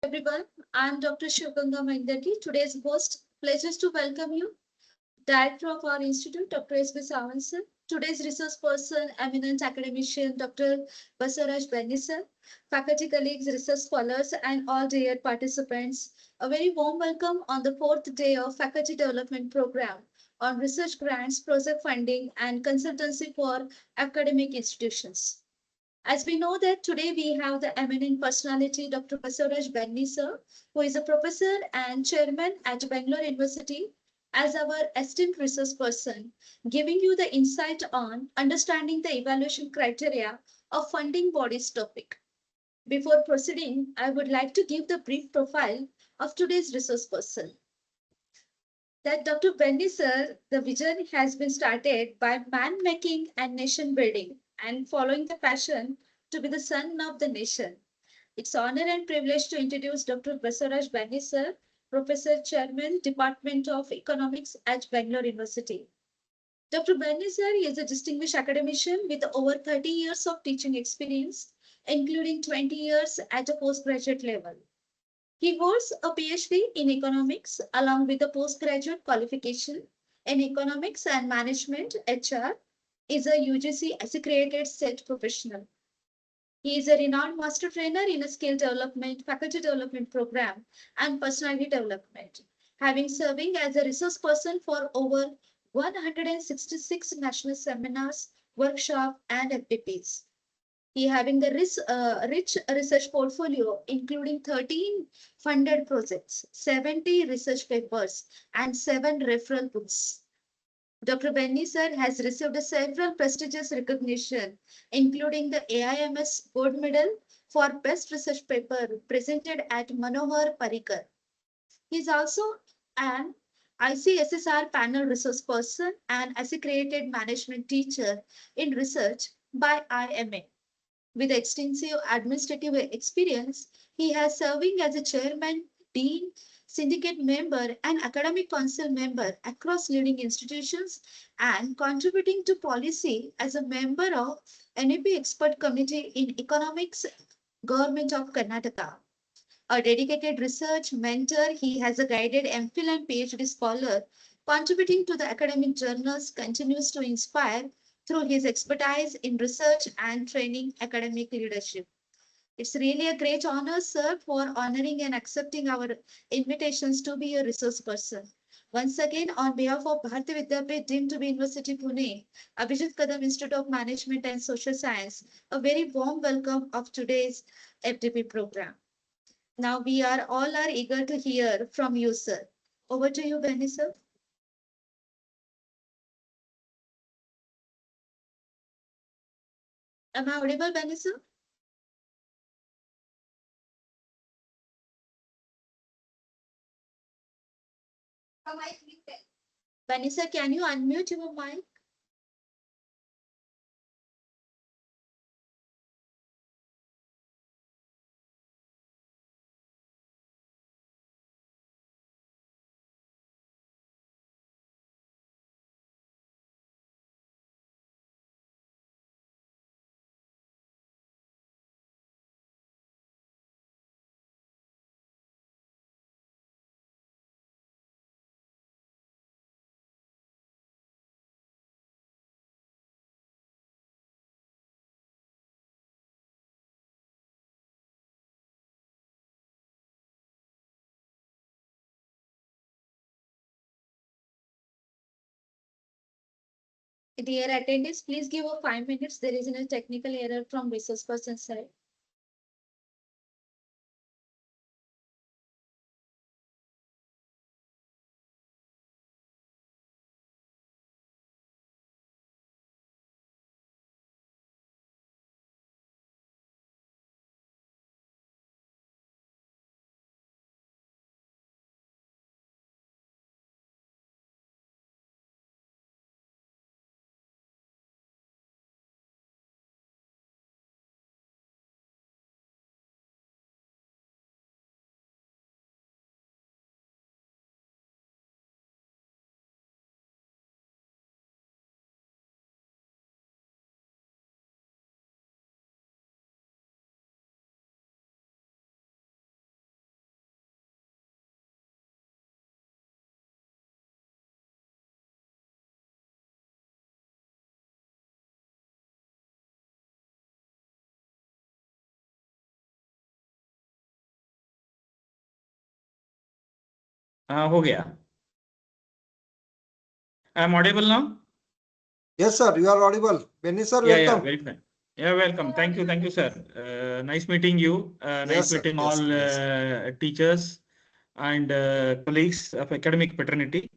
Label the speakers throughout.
Speaker 1: everyone. I'm Dr. Shivganga Mahindaki, today's host. Pleasure to welcome you. Director of our institute, Dr. S.B. sir. Today's resource person, eminent academician, Dr. Basavraj Benni sir. Faculty colleagues, research scholars, and all dear participants. A very warm welcome on the fourth day of Faculty Development Program on research grants, project funding, and consultancy for academic institutions. As we know that today we have the eminent personality, Dr. Basavraj Benni sir, who is a professor and chairman at Bangalore University as our esteemed resource person, giving you the insight on understanding the evaluation criteria of funding bodies topic. Before proceeding, I would like to give the brief profile of today's resource person. That Dr. Benni sir, the vision has been started by man making and nation building and following the passion to be the son of the nation. It's honor and privilege to introduce Dr. Basavraj Benni sir, Professor Chairman, Department of Economics at Bangalore University. Dr. Benni sir is a distinguished academician with over 30 years of teaching experience, including 20 years at a postgraduate level. He holds a PhD in economics along with a postgraduate qualification in economics and management HR, is a UGC accredited SET professional. He is a renowned master trainer in a skill development, faculty development program, and personality development, having serving as a resource person for over 166 national seminars, workshops, and FDPs. He having the rich research portfolio, including 13 funded projects, 70 research papers, and 7 referral books. Dr. Benni sir has received several prestigious recognition, including the AIMS Gold Medal for Best Research Paper presented at Manohar Parikar. He is also an ICSSR panel resource person and accredited management teacher in research by IMA. With extensive administrative experience, he has serving as a chairman, dean, syndicate member, and academic council member across leading institutions and contributing to policy as a member of NEP expert committee in economics, government of Karnataka. A dedicated research mentor, he has a guided MPhil and PhD scholar, contributing to the academic journals, continues to inspire through his expertise in research and training academic leadership. It's really a great honor, sir, for honoring and accepting our invitations to be a resource person. Once again, on behalf of Bharati Vidyapit, deemed to be University Pune, Abhijit Kadam Institute of Management and Social Science, a very warm welcome of today's FDP program. Now we are all are eager to hear from you, sir. Over to you, Benni, sir. Am I audible, Benni, sir? Benni, sir, can you unmute your mic? Dear attendees, please give a 5 minutes. There is a technical error from resource person side.
Speaker 2: हो गया. I am audible now?
Speaker 3: Yes, sir. You are audible. Benni, sir,
Speaker 2: Yeah,
Speaker 3: welcome.
Speaker 2: very fine. Yeah, welcome. Thank you, sir. Nice meeting you.
Speaker 3: Yes,
Speaker 2: Nice
Speaker 3: sir.
Speaker 2: meeting
Speaker 3: Yes,
Speaker 2: all
Speaker 3: yes.
Speaker 2: teachers and colleagues of academic fraternity.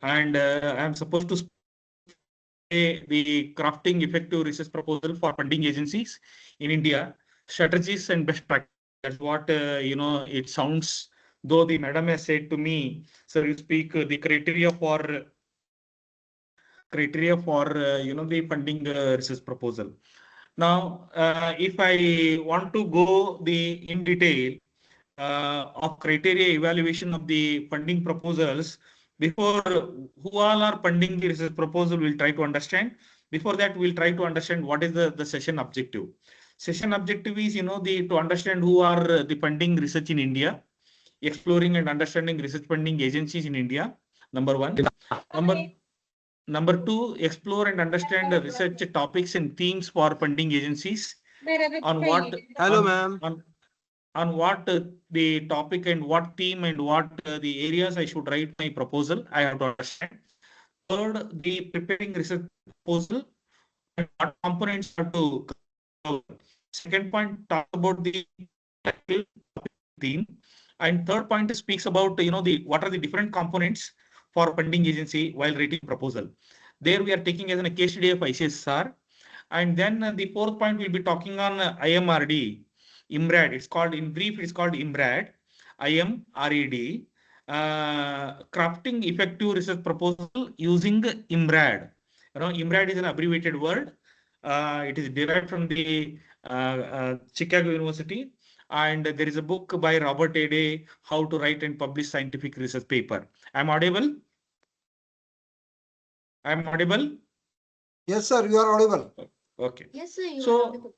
Speaker 2: And I am supposed to say the crafting effective research proposal for funding agencies in India, strategies and best practices. That's what it sounds. Though the madam has said to me, sir, you speak the criteria for the funding research proposal. Now, if I want to go in detail of criteria evaluation of the funding proposals, before who all are funding the research proposal, we'll try to understand. Before that, we'll try to understand what is the session objective. Session objective is, to understand who are the funding research in India, exploring and understanding research funding agencies in India, number one. Number two, explore and understand the research topics and themes for funding agencies. On what
Speaker 3: Hello, ma'am.
Speaker 2: On what the topic and what theme and what the areas I should write my proposal, I have to understand. Third, the preparing research proposal and what components have to cover. Second point, talk about the theme. And third point speaks about what are the different components for funding agency while writing proposal. There we are taking as a case study of ICSR. And then the fourth point we'll be talking on IMRD, IMRAD. It's called, in brief, it's called IMRAD, IMRAD, crafting effective research proposal using IMRAD. IMRAD is an abbreviated word. It is derived from the Chicago University. And there is a book by Robert A. Day, How to Write and Publish Scientific Research Paper. I'm audible? I'm audible?
Speaker 3: Yes, sir. You are audible.
Speaker 2: Okay.
Speaker 1: Yes, sir. You are
Speaker 2: So,
Speaker 1: audible.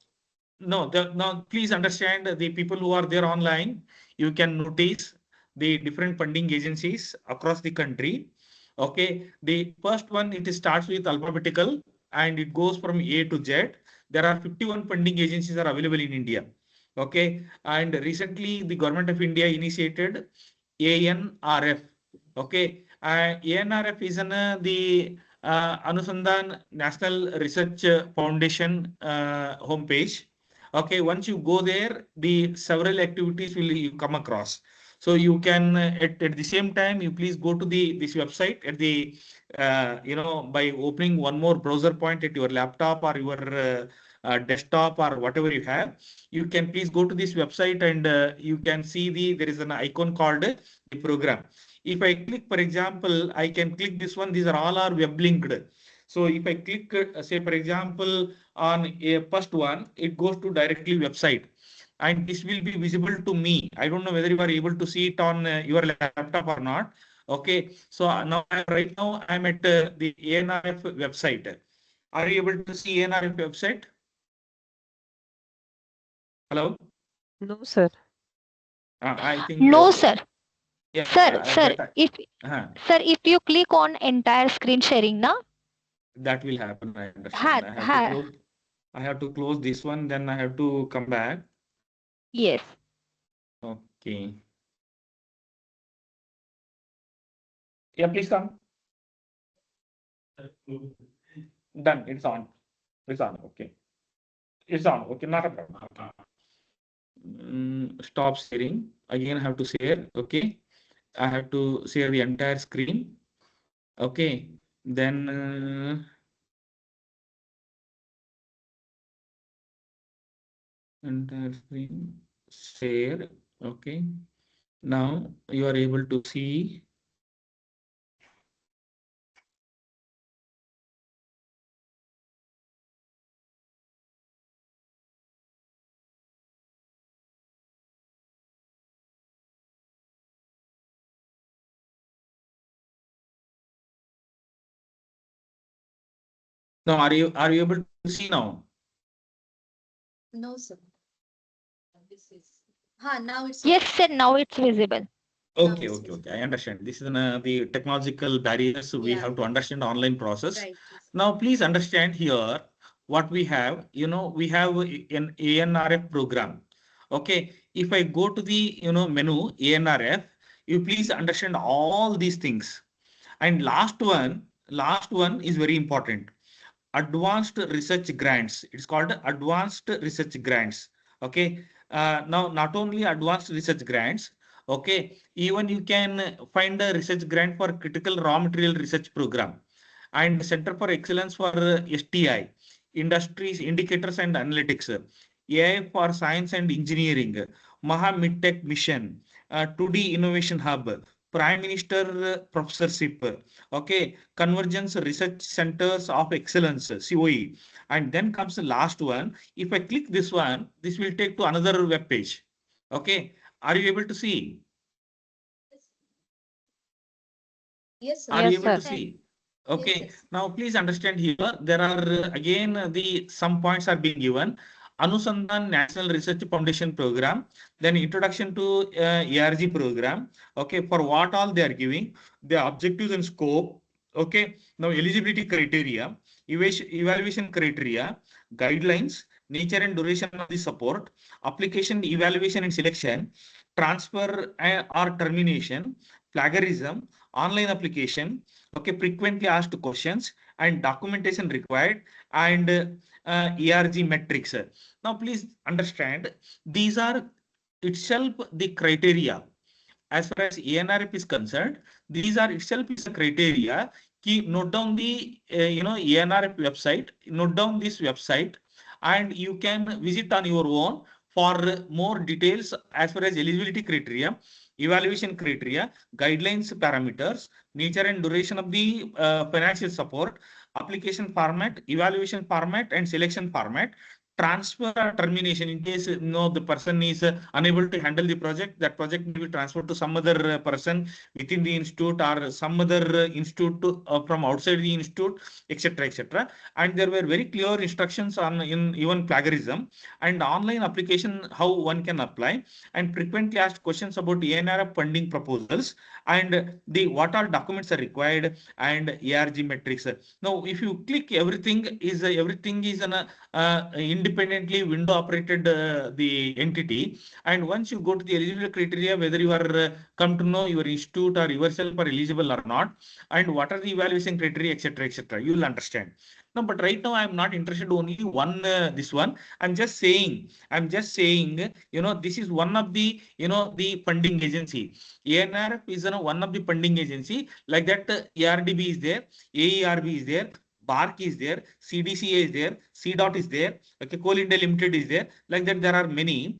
Speaker 2: now please understand the people who are there online, you can notice the different funding agencies across the country. Okay. The first one, it starts with alphabetical and it goes from A to Z. There are 51 funding agencies are available in India. Okay. And recently the government of India initiated ANRF. Okay. ANRF is the Anusandhan National Research Foundation homepage. Okay, once you go there, the several activities will you come across. So you can at the same time, you please go to this website at the by opening one more browser point at your laptop or your desktop or whatever you have. You can please go to this website and you can see there is an icon called the program. If I click, for example, I can click this one. These are all are web linked. So if I click, say, for example, on a first one, it goes to directly website. And this will be visible to me. I don't know whether you are able to see it on your laptop or not. Okay. So now right now I'm at the ANRF website. Are you able to see ANRF website? Hello?
Speaker 4: No, sir.
Speaker 2: I think.
Speaker 5: No, sir.
Speaker 2: Yeah,
Speaker 5: Sir, if you click on entire screen sharing, na?
Speaker 2: That will happen. I understand. I have to close this one. Then I have to come back.
Speaker 5: Yes.
Speaker 2: Okay. Yeah, please come. Done. It's on. It's on. Okay. It's on. Okay. Not a problem. Stop sharing. Again, I have to share. Okay. I have to share the entire screen. Okay. Then entire screen share. Okay. Now you are able to see. Now, are you able to see now?
Speaker 1: No, sir. This is. Now it's.
Speaker 5: Yes, sir. Now it's visible.
Speaker 2: Okay. I understand. This is the technological barriers. We have to understand the online process.
Speaker 1: Right.
Speaker 2: Now, please understand here what we have. We have an ANRF program. Okay. If I go to the menu ANRF, You please understand all these things. And last one is very important. Advanced research grants. It's called advanced research grants. Okay. Now, not only advanced research grants, okay, even you can find a research grant for critical raw material research program and Center for Excellence for STI, Industries, Indicators and Analytics, AI for Science and Engineering, Maha Midtech Mission, 2D Innovation Hub, Prime Minister Professorship, okay, Convergence Research Centers of Excellence, COE. And then comes the last one. If I click this one, this will take to another web page. Okay. Are you able to see?
Speaker 1: Yes, sir.
Speaker 2: Are you
Speaker 5: Yes,
Speaker 2: able
Speaker 5: sir.
Speaker 2: to see?
Speaker 1: Yes,
Speaker 2: Okay.
Speaker 1: yes.
Speaker 2: Now, please understand here, there are again the some points are being given. Anusandhan National Research Foundation Program, then introduction to ARG program. Okay, for what all they are giving, the objectives and scope. Okay, now eligibility criteria, evaluation criteria, guidelines, nature and duration of the support, application evaluation and selection, transfer or termination, plagiarism, online application, okay, frequently asked questions and documentation required, and ERG metrics. Now, please understand, these are itself the criteria. As far as ANRF is concerned, these are itself is a criteria. Key, note down the ANRF website, note down this website, and you can visit on your own for more details as far as eligibility criteria, evaluation criteria, guidelines parameters, nature and duration of the financial support, application format, evaluation format, and selection format, transfer or termination in case the person is unable to handle the project, that project may be transferred to some other person within the institute or some other institute from outside the institute, etc., etc. And there were very clear instructions on in even plagiarism and online application, how one can apply, and frequently asked questions about ANRF funding proposals and the what all documents are required and ARG metrics. Now, if you click, everything is an independently window operated the entity. And once you go to the eligibility criteria, whether you are come to know your institute or yourself are eligible or not, and what are the evaluation criteria, etc., etc., you will understand. No, but right now I am not interested only one this one. I'm just saying, this is one of the, the funding agency. ANRF is one of the funding agency, like that. ARDB is there, AERB is there, BARC is there, CDCA is there, CDOT is there, okay, Coal India Limited is there. Like that, there are many.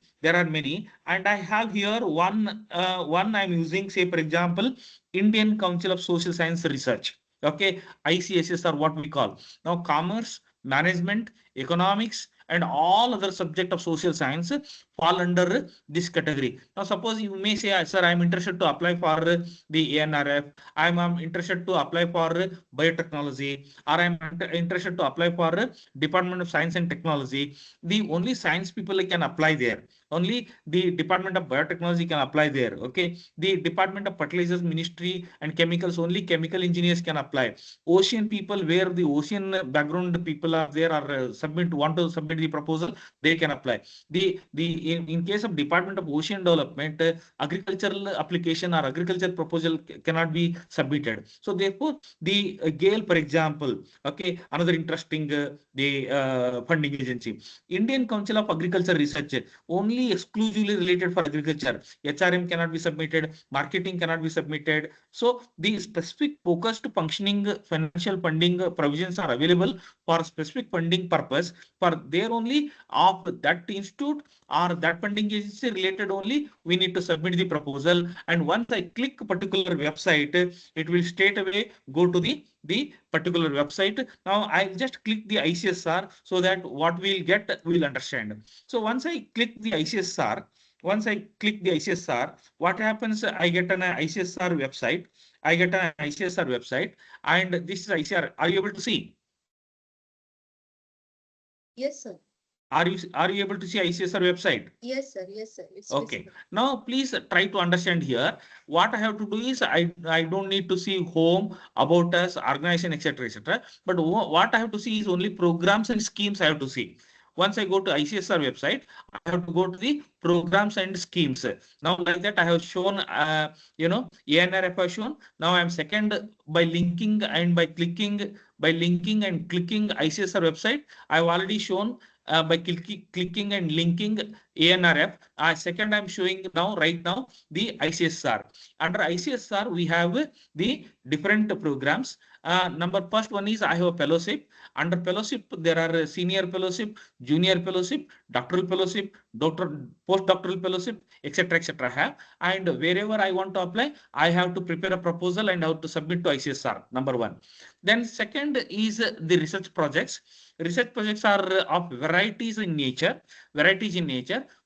Speaker 2: And I have here one I'm using, say, for example, Indian Council of Social Science Research. Okay, ICSS are what we call. Now, commerce, management, economics, and all other subject of social science fall under this category. Now, suppose you may say, sir, I'm interested to apply for the ANRF. I'm interested to apply for biotechnology, or I'm interested to apply for Department of Science and Technology. The only science people can apply there. Only the Department of Biotechnology can apply there. Okay. The Department of Fertilizers, Ministry and Chemicals, only chemical engineers can apply. Ocean people, where the ocean background people are there, or want to submit the proposal, they can apply. In case of Department of Ocean Development, agricultural application or agriculture proposal cannot be submitted. So therefore, the GALE, for example, okay, another interesting the funding agency, Indian Council of Agriculture Research, only exclusively related for agriculture. HRM cannot be submitted, marketing cannot be submitted. So the specific focused functioning financial funding provisions are available for specific funding purpose for there only of that institute or that funding agency related only. We need to submit the proposal, and once I click a particular website, it will straight away go to the particular website. Now I'll just click the ICSR so that what we'll get, we'll understand. So once I click the ICSR, what happens? I get an ICSR website. And this is ICR. Are you able to see?
Speaker 1: Yes, sir.
Speaker 2: Are you able to see ICSR website?
Speaker 1: Yes, sir. Yes, sir. It's
Speaker 2: Okay.
Speaker 1: visible.
Speaker 2: Now, please try to understand here. What I have to do is I don't need to see home, about us, organization, etc., etc. But what I have to see is only programs and schemes I have to see. Once I go to ICSR website, I have to go to the programs and schemes. Now, like that, I have shown, ANRF has shown. Now I am second by linking and by clicking, ICSR website. I have already shown by clicking and linking ANRF. Second, I'm showing now, right now, the ICSR. Under ICSR, we have the different programs. Number first one is I have a fellowship. Under fellowship, there are senior fellowship, junior fellowship, doctoral fellowship, postdoctoral fellowship, etc., etc. Have, and wherever I want to apply, I have to prepare a proposal and have to submit to ICSR. Number one. Then second is the research projects. Research projects are of varieties in nature.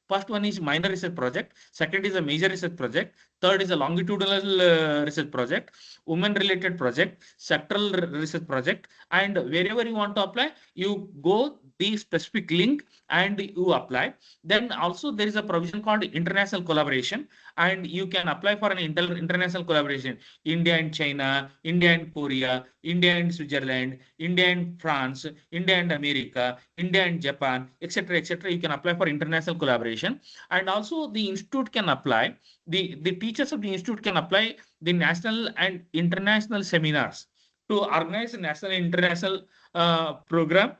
Speaker 2: First one is minor research project. Second is a major research project. Third is a longitudinal research project, women-related project, sectoral research project. And wherever you want to apply, you go the specific link and you apply. Then also there is a provision called international collaboration, and you can apply for an international collaboration. India and China, India and Korea, India and Switzerland, India and France, India and America, India and Japan, etc., etc. You can apply for international collaboration. And also the institute can apply, the teachers of the institute can apply the national and international seminars to organize a national and international program.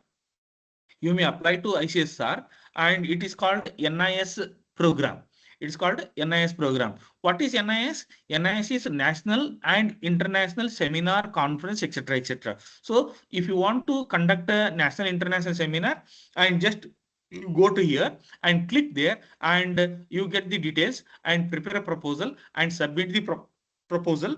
Speaker 2: You may apply to ICSR, and it is called NIS program. It is called NIS program. What is NIS? NIS is National and International Seminar Conference, etc., etc. So if you want to conduct a national international seminar, and just go to here and click there, and you get the details and prepare a proposal and submit the proposal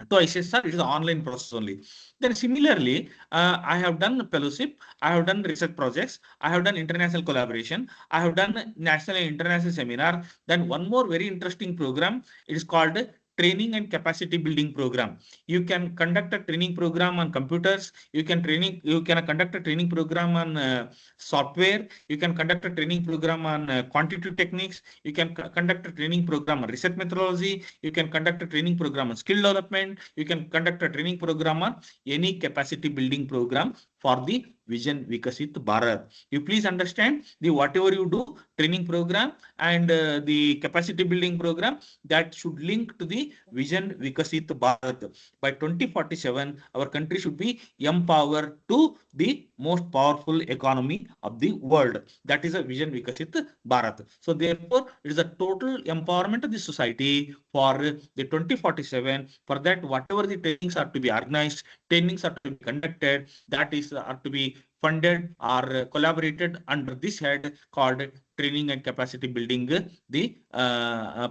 Speaker 2: to ICSR. It is an online process only. Then similarly, I have done fellowship, I have done research projects, I have done international collaboration, I have done national and international seminar. Then one more very interesting program, it is called training and capacity building program. You can conduct a training program on computers. You can conduct a training program on software. You can conduct a training program on quantitative techniques. You can conduct a training program on research methodology. You can conduct a training program on skill development. You can conduct a training program on any capacity building program for the Vision Vikasit Bharat. You please understand, the whatever you do, training program and the capacity building program, that should link to the Vision Vikasit Bharat. By 2047, our country should be empowered to the most powerful economy of the world. That is a Vision Vikasit Bharat. So therefore, it is a total empowerment of the society for the 2047. For that, whatever the trainings are to be organized, trainings are to be conducted, that is are to be funded or collaborated under this head called training and capacity building, the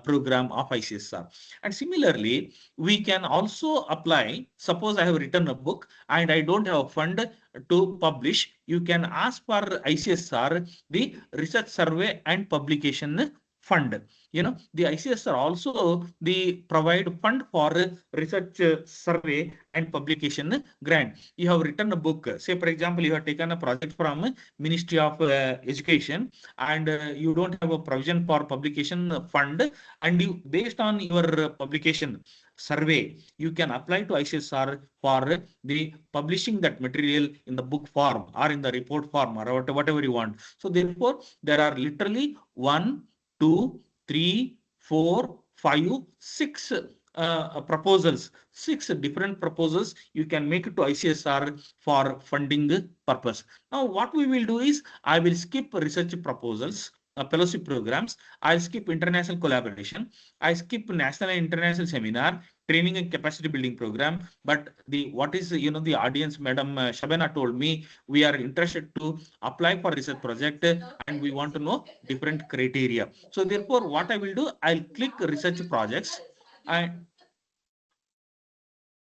Speaker 2: program of ICSR. And similarly, we can also apply, suppose I have written a book and I don't have a fund to publish, you can ask for ICSR the research survey and publication fund. The ICSR also they provide fund for research survey and publication grant. You have written a book, say for example, you have taken a project from Ministry of Education, and you don't have a provision for publication fund, and you, based on your publication survey, you can apply to ICSR for the publishing that material in the book form or in the report form or whatever you want. So therefore, there are literally 1, 2, 3, 4, 5, 6 proposals, 6 different proposals you can make it to ICSR for funding purpose. Now, what we will do is, I will skip research proposals, fellowship programs. I'll skip international collaboration. I skip national and international seminar, training and capacity building program. But the audience, Madam Shabana told me, we are interested to apply for research project and we want to know different criteria. So therefore, what I will do, I'll click research projects. I'll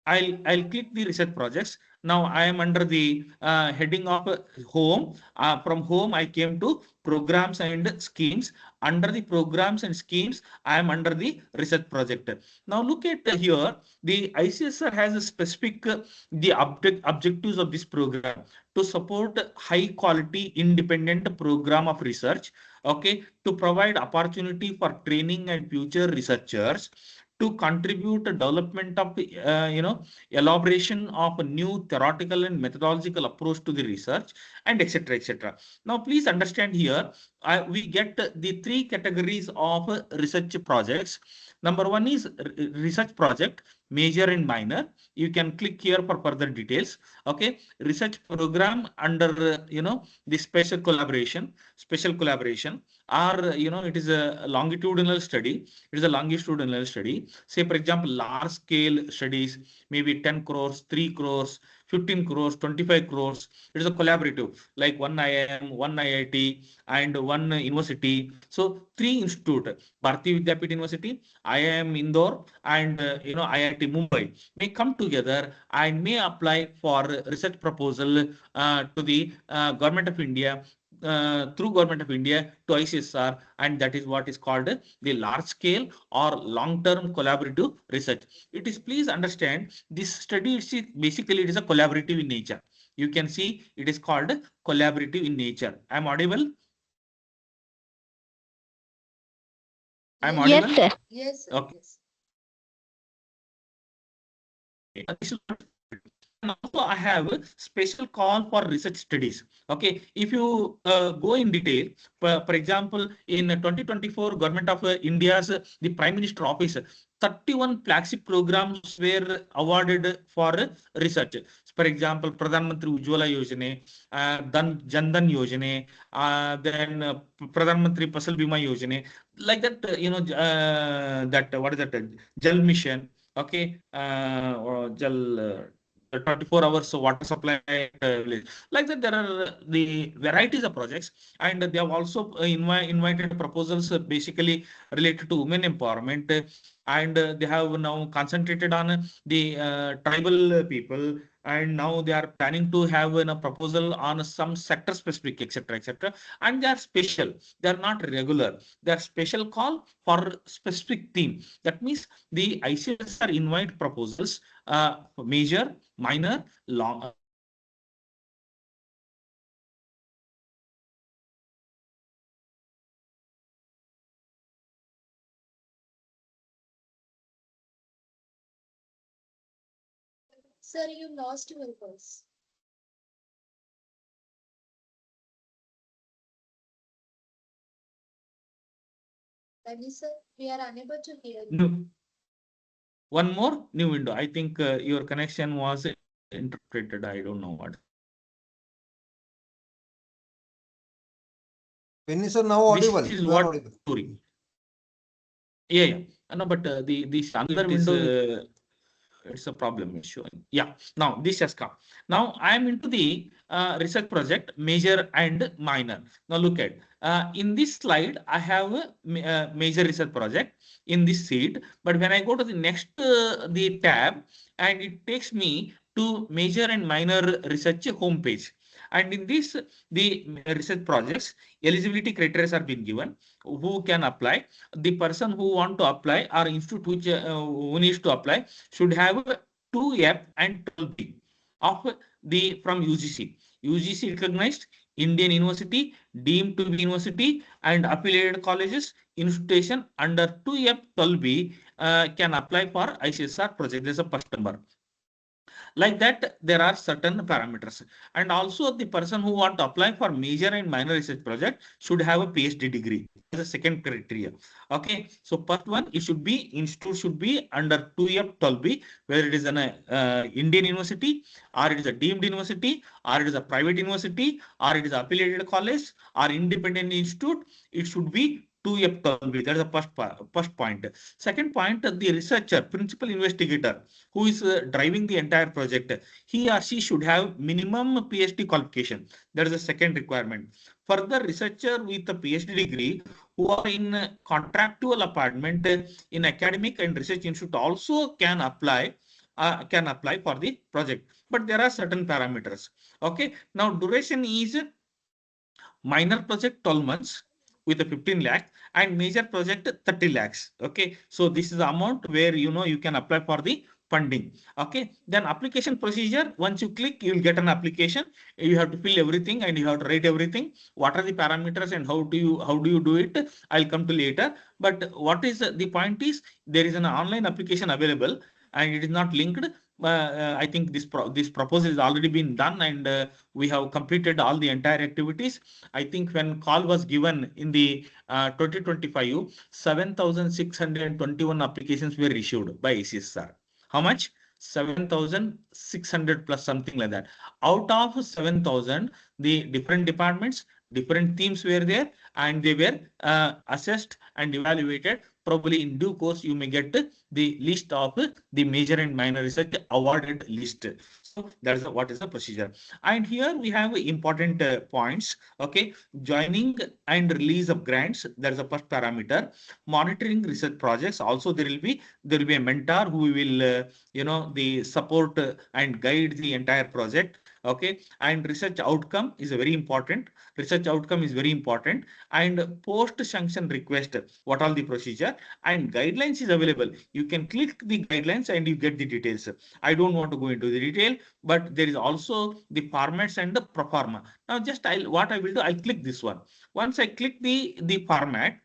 Speaker 2: click the research projects. Now I am under the heading of home. From home, I came to programs and schemes. Under the programs and schemes, I am under the research project. Now look at here. The ICSR has a specific the objectives of this program to support high quality independent program of research. Okay, to provide opportunity for training and future researchers, to contribute to development of elaboration of a new theoretical and methodological approach to the research, and etc., etc. Now please understand here, we get the three categories of research projects. Number one is research project, major and minor. You can click here for further details. Okay, research program under the special collaboration, or it is a longitudinal study. It is a longitudinal study. Say for example, large scale studies, maybe 10 crores, 3 crores, 15 crores, 25 crores. It is a collaborative, like one IIM, one IIT, and one university. So three institute, Bharati Vidyapeeth University, IIM Indore, and IIT Mumbai may come together and may apply for research proposal to the government of India, through government of India to ICSR, and that is what is called the large scale or long term collaborative research. It is, please understand, this study is basically it is a collaborative in nature. You can see it is called collaborative in nature. I am audible? I am audible?
Speaker 5: Yes, sir.
Speaker 1: Yes, sir.
Speaker 2: Okay.
Speaker 1: Yes.
Speaker 2: And also I have a special call for research studies. Okay, if you go in detail, for example, in 2024, Government of India's the Prime Minister Office, 31 flagship programs were awarded for research. For example, Pradhan Mantri Ujjwala Yojana, Jan Dhan Yojana, then Pradhan Mantri Fasal Bima Yojana, like that. That what is that? Jal Mission. Okay, or Jal. 24 hours water supply, like that. There are the varieties of projects, and they have also invited proposals basically related to women empowerment, and they have now concentrated on the tribal people, and now they are planning to have a proposal on some sector specific, etc., etc. And they are special, they are not regular, they are special call for specific theme. That means the ICSR invite proposals, major, minor, long.
Speaker 1: Sir, you lost your voice. Benni, sir, we are unable to hear you.
Speaker 2: No. One more new window. I think your connection was interpreted. I don't know what.
Speaker 3: Benni sir, now audible.
Speaker 2: This is
Speaker 3: You are
Speaker 2: what
Speaker 3: audible.
Speaker 2: story. Yeah, yeah. No, but the other window, it's a problem it's showing. Yeah, now this has come. Now I am into the research project, major and minor. Now look at in this slide, I have a major research project in this sheet, but when I go to the next the tab, and it takes me to major and minor research homepage. And in this, the research projects, eligibility criteria are being given. Who can apply? The person who want to apply, or institute which who needs to apply, should have 2F and 12B of the from UGC. UGC recognized Indian university, deemed to be university, and affiliated colleges, institution under 2F 12B can apply for ICSR project. There's a first number. Like that, there are certain parameters. And also the person who want to apply for major and minor research project should have a PhD degree. The second criteria. Okay. So first one, it should be, institute should be under 2F 12B, whether it is an Indian university, or it is a deemed university, or it is a private university, or it is affiliated college, or independent institute. It should be 2F 12B. That is the first point. Second point, the researcher, principal investigator, who is driving the entire project, he or she should have minimum PhD qualification. That is the second requirement. Further, researcher with a PhD degree who are in contractual appointment in academic and research institute also can apply for the project. But there are certain parameters. Okay. Now, duration is minor project 12 months with a 15 lakh, and major project 30 lakhs. Okay. So this is the amount where you can apply for the funding. Okay, then application procedure, once you click, you will get an application. You have to fill everything and you have to write everything. What are the parameters and how do you do it? I'll come to later. But what is the point is, there is an online application available and it is not linked. I think this proposal has already been done and we have completed all the entire activities. I think when call was given in the 2025, 7,621 applications were issued by ACSR. How much? 7,600 plus, something like that. Out of 7,000, the different departments, different teams were there, and they were assessed and evaluated. Probably in due course, you may get the list of the major and minor research awarded list. So that is what is the procedure. And here we have important points. Okay, joining and release of grants. That is the first parameter. Monitoring research projects. Also, there will be a mentor who will the support and guide the entire project. Okay, and research outcome is very important. Research outcome is very important. And post sanction request, what all the procedure and guidelines is available. You can click the guidelines and you get the details. I don't want to go into the detail, but there is also the formats and the proforma. Now just what I will do, I'll click this one. Once I click the format,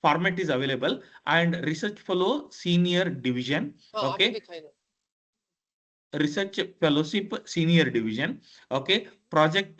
Speaker 2: format is available, and research fellow senior division. Okay, research fellowship senior division. Okay, project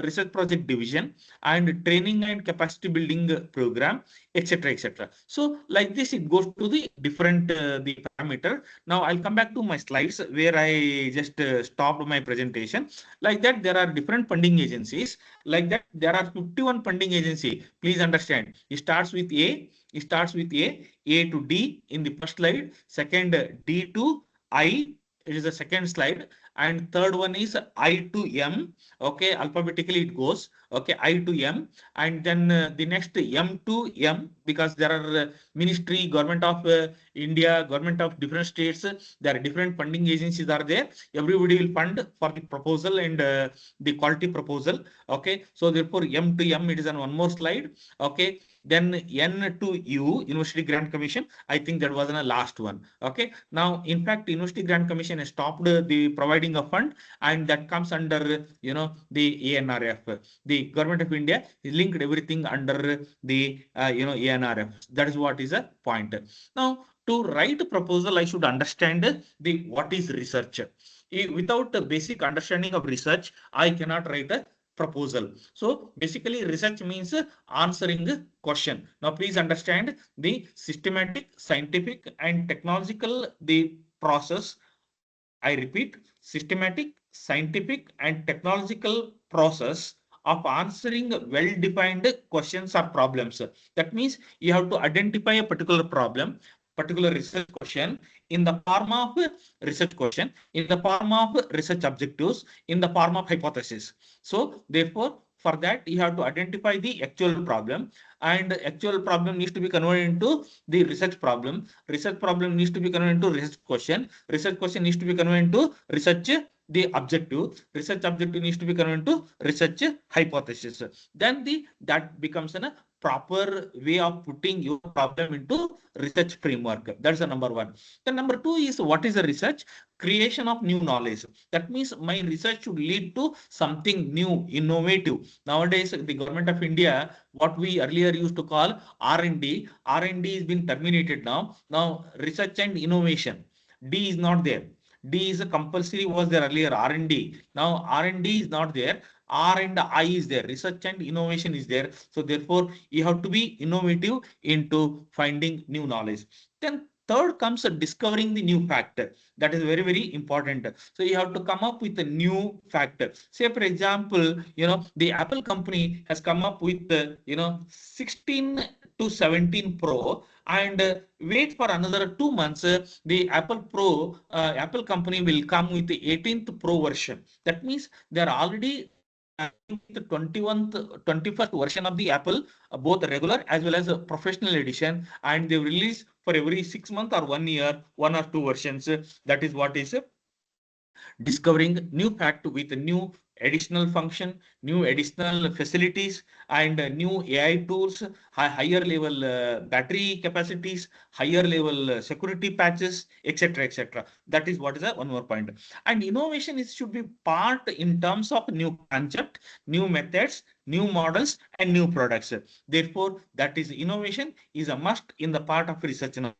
Speaker 2: research project division, and training and capacity building program, etc, etc. So like this it goes to the different the parameter. Now I'll come back to my slides where I just stopped my presentation. Like that, there are different funding agencies. Like that, there are 51 funding agency. Please understand, it starts with A to D in the first slide, second D to I, it is the second slide, and third one is I to M. Okay, alphabetically it goes. Okay, I to M, and then the next M to M, because there are ministry, government of India, government of different states. There are different funding agencies are there. Everybody will fund for the proposal and the quality proposal. Okay, so therefore M to M, it is on one more slide. Okay, then N to U, University Grant Commission. I think that was the last one. Okay, now in fact, University Grant Commission has stopped the providing a fund, and that comes under the ANRF. The government of India is linked everything under the ANRF. That is what is a point. Now, to write a proposal, I should understand the what is research. Without a basic understanding of research, I cannot write a proposal. So basically, research means answering question. Now please understand the systematic, scientific, and technological the process. I repeat, systematic, scientific, and technological process of answering well-defined questions or problems. That means you have to identify a particular problem, particular research question in the form of research question, in the form of research objectives, in the form of hypothesis. So therefore, for that, you have to identify the actual problem, and actual problem needs to be converted into the research problem. Research problem needs to be converted into research question. Research question needs to be converted into research the objective. Research objective needs to be converted into research hypothesis. Then that becomes a proper way of putting your problem into research framework. That's the number one. The number two is, what is the research? Creation of new knowledge. That means my research should lead to something new, innovative. Nowadays, the government of India, what we earlier used to call R&D, R&D is been terminated now. Now research and innovation, D is not there. D is a compulsory, was there earlier, R&D. Now R&D is not there. R and I is there. Research and innovation is there. So therefore, you have to be innovative into finding new knowledge. Then third comes discovering the new factor. That is very, very important. So you have to come up with a new factor. Say, for example, the Apple company has come up with, 16 to 17 Pro, and wait for another 2 months, the Apple company will come with the 18th Pro version. That means they are already the 21st version of the Apple, both regular as well as a professional edition, and they release for every 6 months or 1 year, 1 or 2 versions. That is what is discovering new fact with new additional function, new additional facilities, and new AI tools, higher level battery capacities, higher level security patches, etc., etc. That is what is a one more point. And innovation is should be part in terms of new concept, new methods, new models, and new products. Therefore, that is innovation is a must in the part of research now.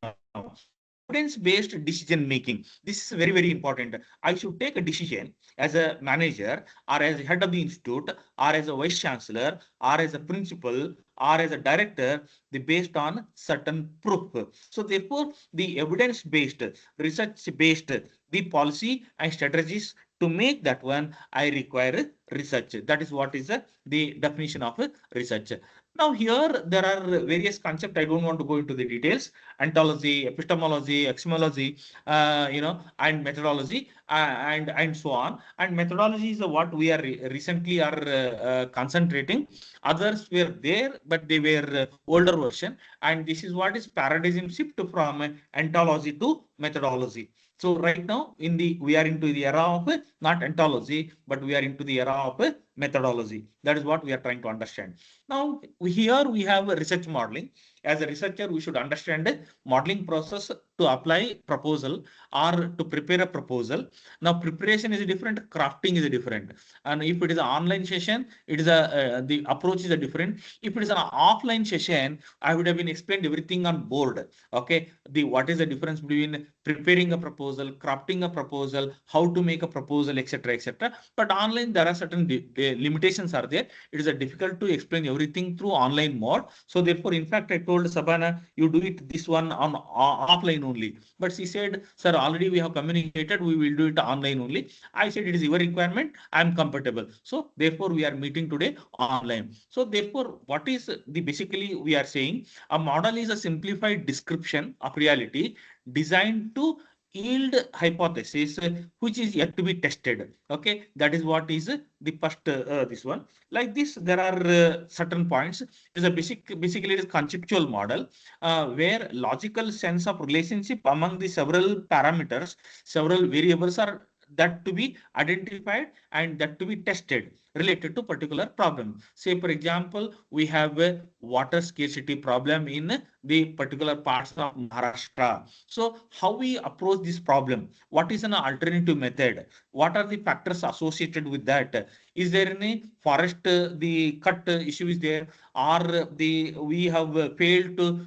Speaker 2: Evidence-based decision making. This is very, very important. I should take a decision as a manager or as a head of the institute or as a vice chancellor or as a principal or as a director, based on certain proof. So therefore, the evidence-based, research-based, the policy and strategies to make that one, I require research. That is what is the definition of research. Now here there are various concepts. I don't want to go into the details. Ontology, epistemology, epistemology, and methodology, and so on. And methodology is what we are recently are concentrating. Others were there, but they were older version. And this is what is paradigm shift from ontology to methodology. So right now we are into the era of not ontology, but we are into the era of methodology. That is what we are trying to understand. Now here we have research modeling. As a researcher, we should understand the modeling process to apply proposal or to prepare a proposal. Now preparation is different, crafting is different. And if it is an online session, it is the approach is a different. If it is an offline session, I would have been explained everything on board. Okay, what is the difference between preparing a proposal, crafting a proposal, how to make a proposal, etc., etc. But online there are certain limitations are there. It is difficult to explain everything through online mode. So therefore, in fact, I told Sabana, you do it this one on offline only. But she said, sir, already we have communicated, we will do it online only. I said, it is your requirement, I am compatible. So therefore, we are meeting today online. So therefore, what is the basically we are saying, a model is a simplified description of reality designed to yield hypothesis which is yet to be tested. Okay, that is what is the first this one. Like this, there are certain points. It is a basically it is conceptual model where logical sense of relationship among the several parameters, several variables are that to be identified and that to be tested related to particular problem. Say, for example, we have a water scarcity problem in the particular parts of Maharashtra. So how we approach this problem? What is an alternative method? What are the factors associated with that? Is there any forest the cut issue is there, or we have failed to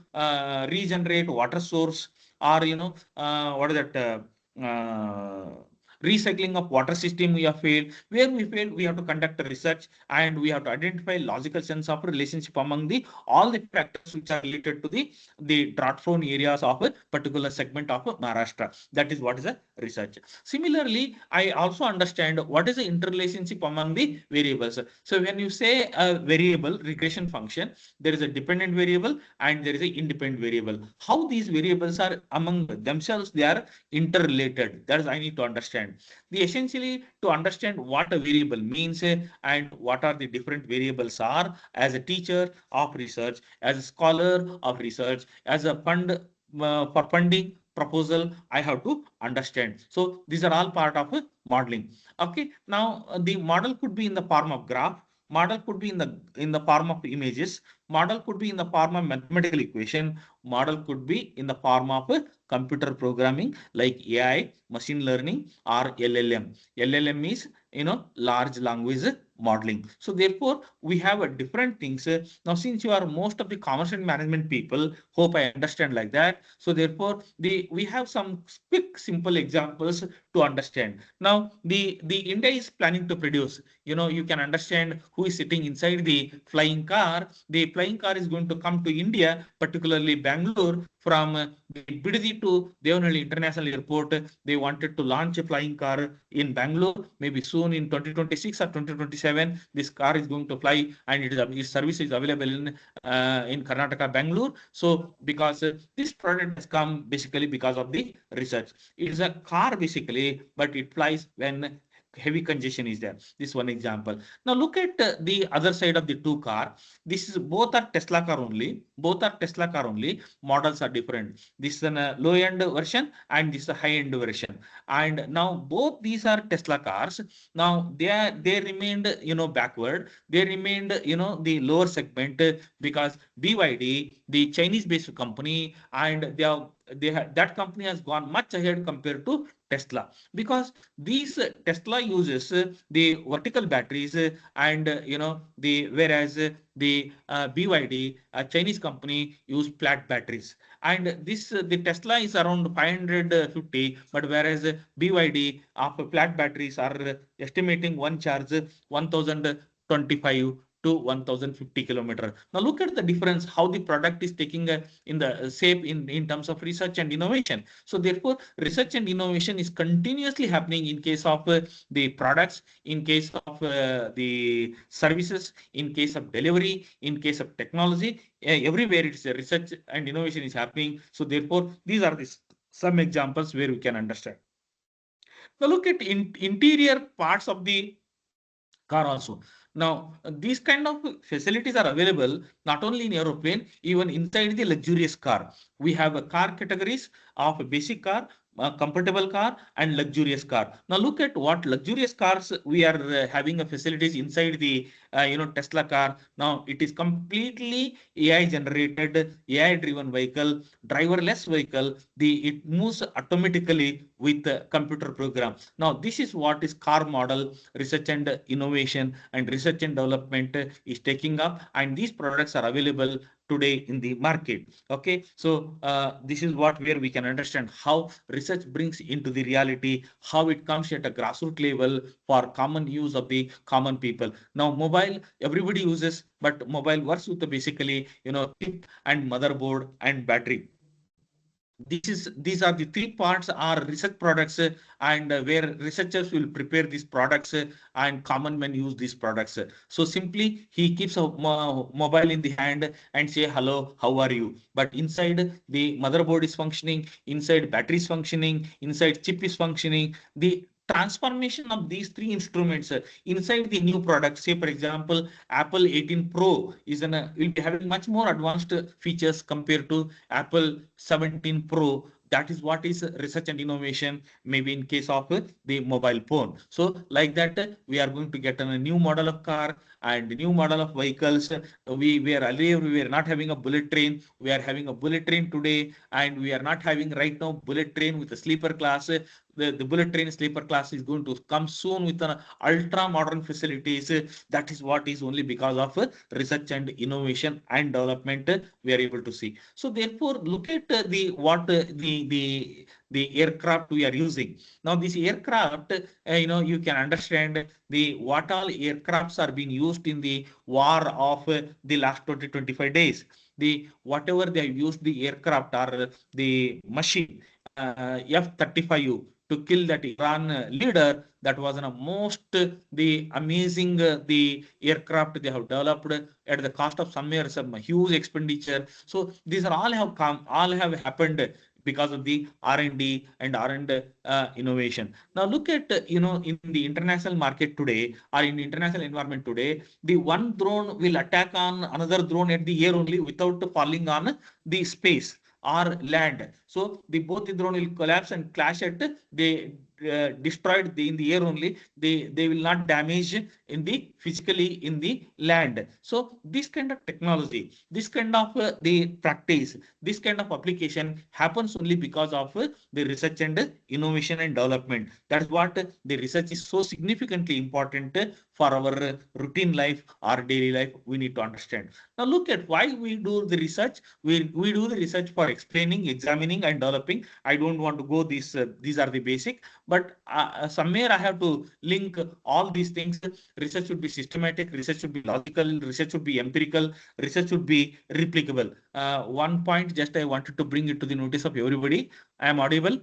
Speaker 2: regenerate water source, or what is that? Recycling of water system we have failed. Where we failed, we have to conduct a research and we have to identify logical sense of relationship among the all the factors which are related to the drought prone areas of a particular segment of Maharashtra. That is what is a research. Similarly, I also understand what is the interrelationship among the variables. So when you say a variable regression function, there is a dependent variable and there is an independent variable. How these variables are among themselves, they are interrelated. That is I need to understand. The essentially to understand what a variable means and what are the different variables are as a teacher of research, as a scholar of research, as a fund for funding proposal, I have to understand. So these are all part of modeling. Okay, now the model could be in the form of graph, model could be in the form of images, model could be in the form of mathematical equation, model could be in the form of computer programming like AI, machine learning, or LLM. LLM is large language modeling. So therefore, we have a different things. Now, since you are most of the commercial management people, hope I understand like that. So therefore, we have some quick, simple examples to understand. Now, the India is planning to produce. You can understand who is sitting inside the flying car. The flying car is going to come to India, particularly Bangalore, from the Bidadi to Devanahalli International Airport. They wanted to launch a flying car in Bangalore, maybe soon in 2026 or 2027. This car is going to fly, and its service is available in Karnataka, Bangalore. So because this product has come basically because of the research. It is a car basically, but it flies when heavy congestion is there. This one example. Now look at the other side of the two car. This is both are Tesla car only. Both are Tesla car only. Models are different. This is a low end version and this is a high end version. And now both these are Tesla cars. Now they remained backward. They remained the lower segment because BYD, the Chinese based company, and that company has gone much ahead compared to Tesla, because these Tesla uses the vertical batteries and the whereas the BYD, a Chinese company, use flat batteries. And this the Tesla is around 550, but whereas BYD of flat batteries are estimating one charge 1025 to 1050 kilometer. Now look at the difference, how the product is taking in the shape in terms of research and innovation. So therefore, research and innovation is continuously happening in case of the products, in case of the services, in case of delivery, in case of technology. Everywhere it's research and innovation is happening. So therefore, these are some examples where we can understand. Now look at interior parts of the car also. Now, these kind of facilities are available not only in aeroplane, even inside the luxurious car. We have a car categories of a basic car, a comfortable car, and luxurious car. Now, look at what luxurious cars we are having a facilities inside the Tesla car. Now, it is completely AI generated, AI driven vehicle, driverless vehicle. It moves automatically with the computer program. Now, this is what is car model research and innovation and research and development is taking up, and these products are available today in the market. Okay, so this is what where we can understand how research brings into the reality, how it comes at a grassroots level for common use of the common people. Now mobile everybody uses, but mobile works with the basically chip and motherboard and battery. These are the three parts are research products, and where researchers will prepare these products and common men use these products. So simply he keeps a mobile in the hand and say hello, how are you? But inside the motherboard is functioning, inside battery is functioning, inside chip is functioning. The transformation of these three instruments inside the new product, say for example Apple 18 Pro will be having much more advanced features compared to Apple 17 Pro. That is what is research and innovation, maybe in case of the mobile phone. So like that, we are going to get a new model of car and new model of vehicles. We were earlier, we were not having a bullet train. We are having a bullet train today, and we are not having right now bullet train with a sleeper class. The bullet train sleeper class is going to come soon with an ultra modern facilities. That is what is only because of research and innovation and development we are able to see. So therefore, look at the aircraft we are using. Now this aircraft, you can understand the what all aircrafts are being used in the war of the last 20-25 days. The whatever they have used the aircraft are the machine F-35 to kill that Iran leader. That was a most the amazing the aircraft they have developed at the cost of some huge expenditure. So these are all have happened because of the R&D and R&D innovation. Now look at in the international market today, or in the international environment today, the one drone will attack on another drone at the air only without falling on the space or land. So both the drone will collapse and clash at the destroyed in the air only. They will not damage in the physically in the land. So this kind of technology, this kind of the practice, this kind of application happens only because of the research and innovation and development. That's what the research is so significantly important for our routine life, our daily life. We need to understand. Now look at why we do the research. We do the research for explaining, examining, and developing. I don't want to go these are the basic, but somewhere I have to link all these things. Research should be systematic, research should be logical, research should be empirical, research should be replicable. One point just I wanted to bring it to the notice of everybody. I am audible?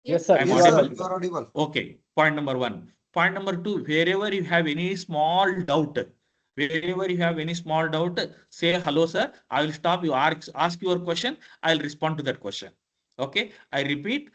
Speaker 1: Yes,
Speaker 3: Yes,
Speaker 2: audible?
Speaker 3: sir, you are audible.
Speaker 2: Okay, point number one. Point number two, wherever you have any small doubt, say hello, sir. I will stop you, ask your question. I'll respond to that question. Okay, I repeat,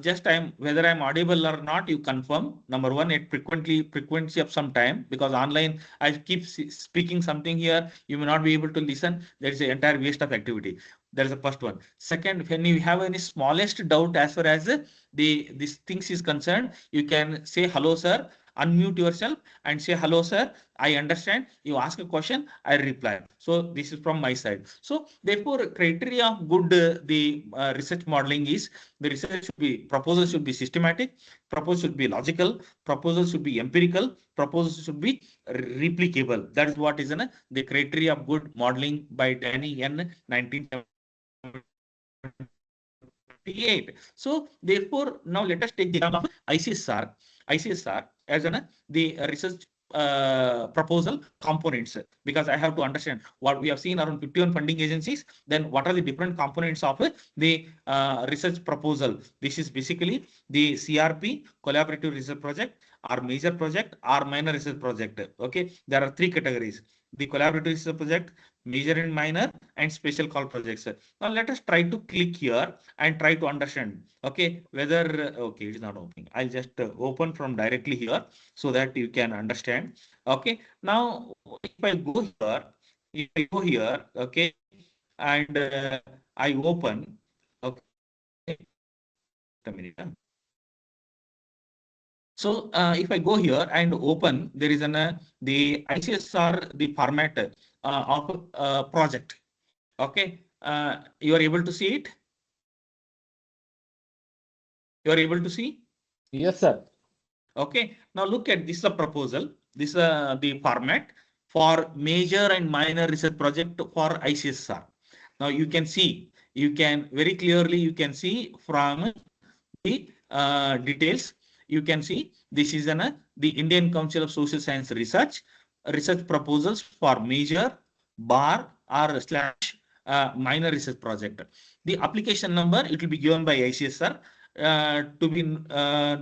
Speaker 2: just whether I'm audible or not, you confirm. Number one, at frequency of some time, because online I keep speaking something here, you may not be able to listen. There is an entire waste of activity. That is the first one. Second, when you have any smallest doubt as far as this things is concerned, you can say hello, sir. Unmute yourself and say hello, sir. I understand. You ask a question, I reply. So this is from my side. So therefore, criteria of good the research modeling is the research should be proposal should be systematic, proposal should be logical, proposal should be empirical, proposal should be replicable. That is what is the criteria of good modeling by Danny in 1978. So therefore, now let us take the example of ICSR as the research proposal components, because I have to understand what we have seen around 51 funding agencies. Then what are the different components of the research proposal? This is basically the CRP, collaborative research project, or major project, or minor research project. Okay, there are three categories: the collaborative research project, major and minor, and special call projects. Now let us try to click here and try to understand. Okay, whether okay, it is not opening. I'll just open from directly here so that you can understand. Okay, now if I go here, okay, and I open, okay, a minute. So if I go here and open, there is the ICSR, the format of project. Okay, you are able to see it. You are able to see?
Speaker 4: Yes, sir.
Speaker 2: Okay, now look at this proposal. This is the format for major and minor research project for ICSR. Now you can see, you can very clearly, you can see from the details, you can see this is the Indian Council of Social Science research proposals for major, bar, or slash minor research project. The application number, it will be given by ICSR to be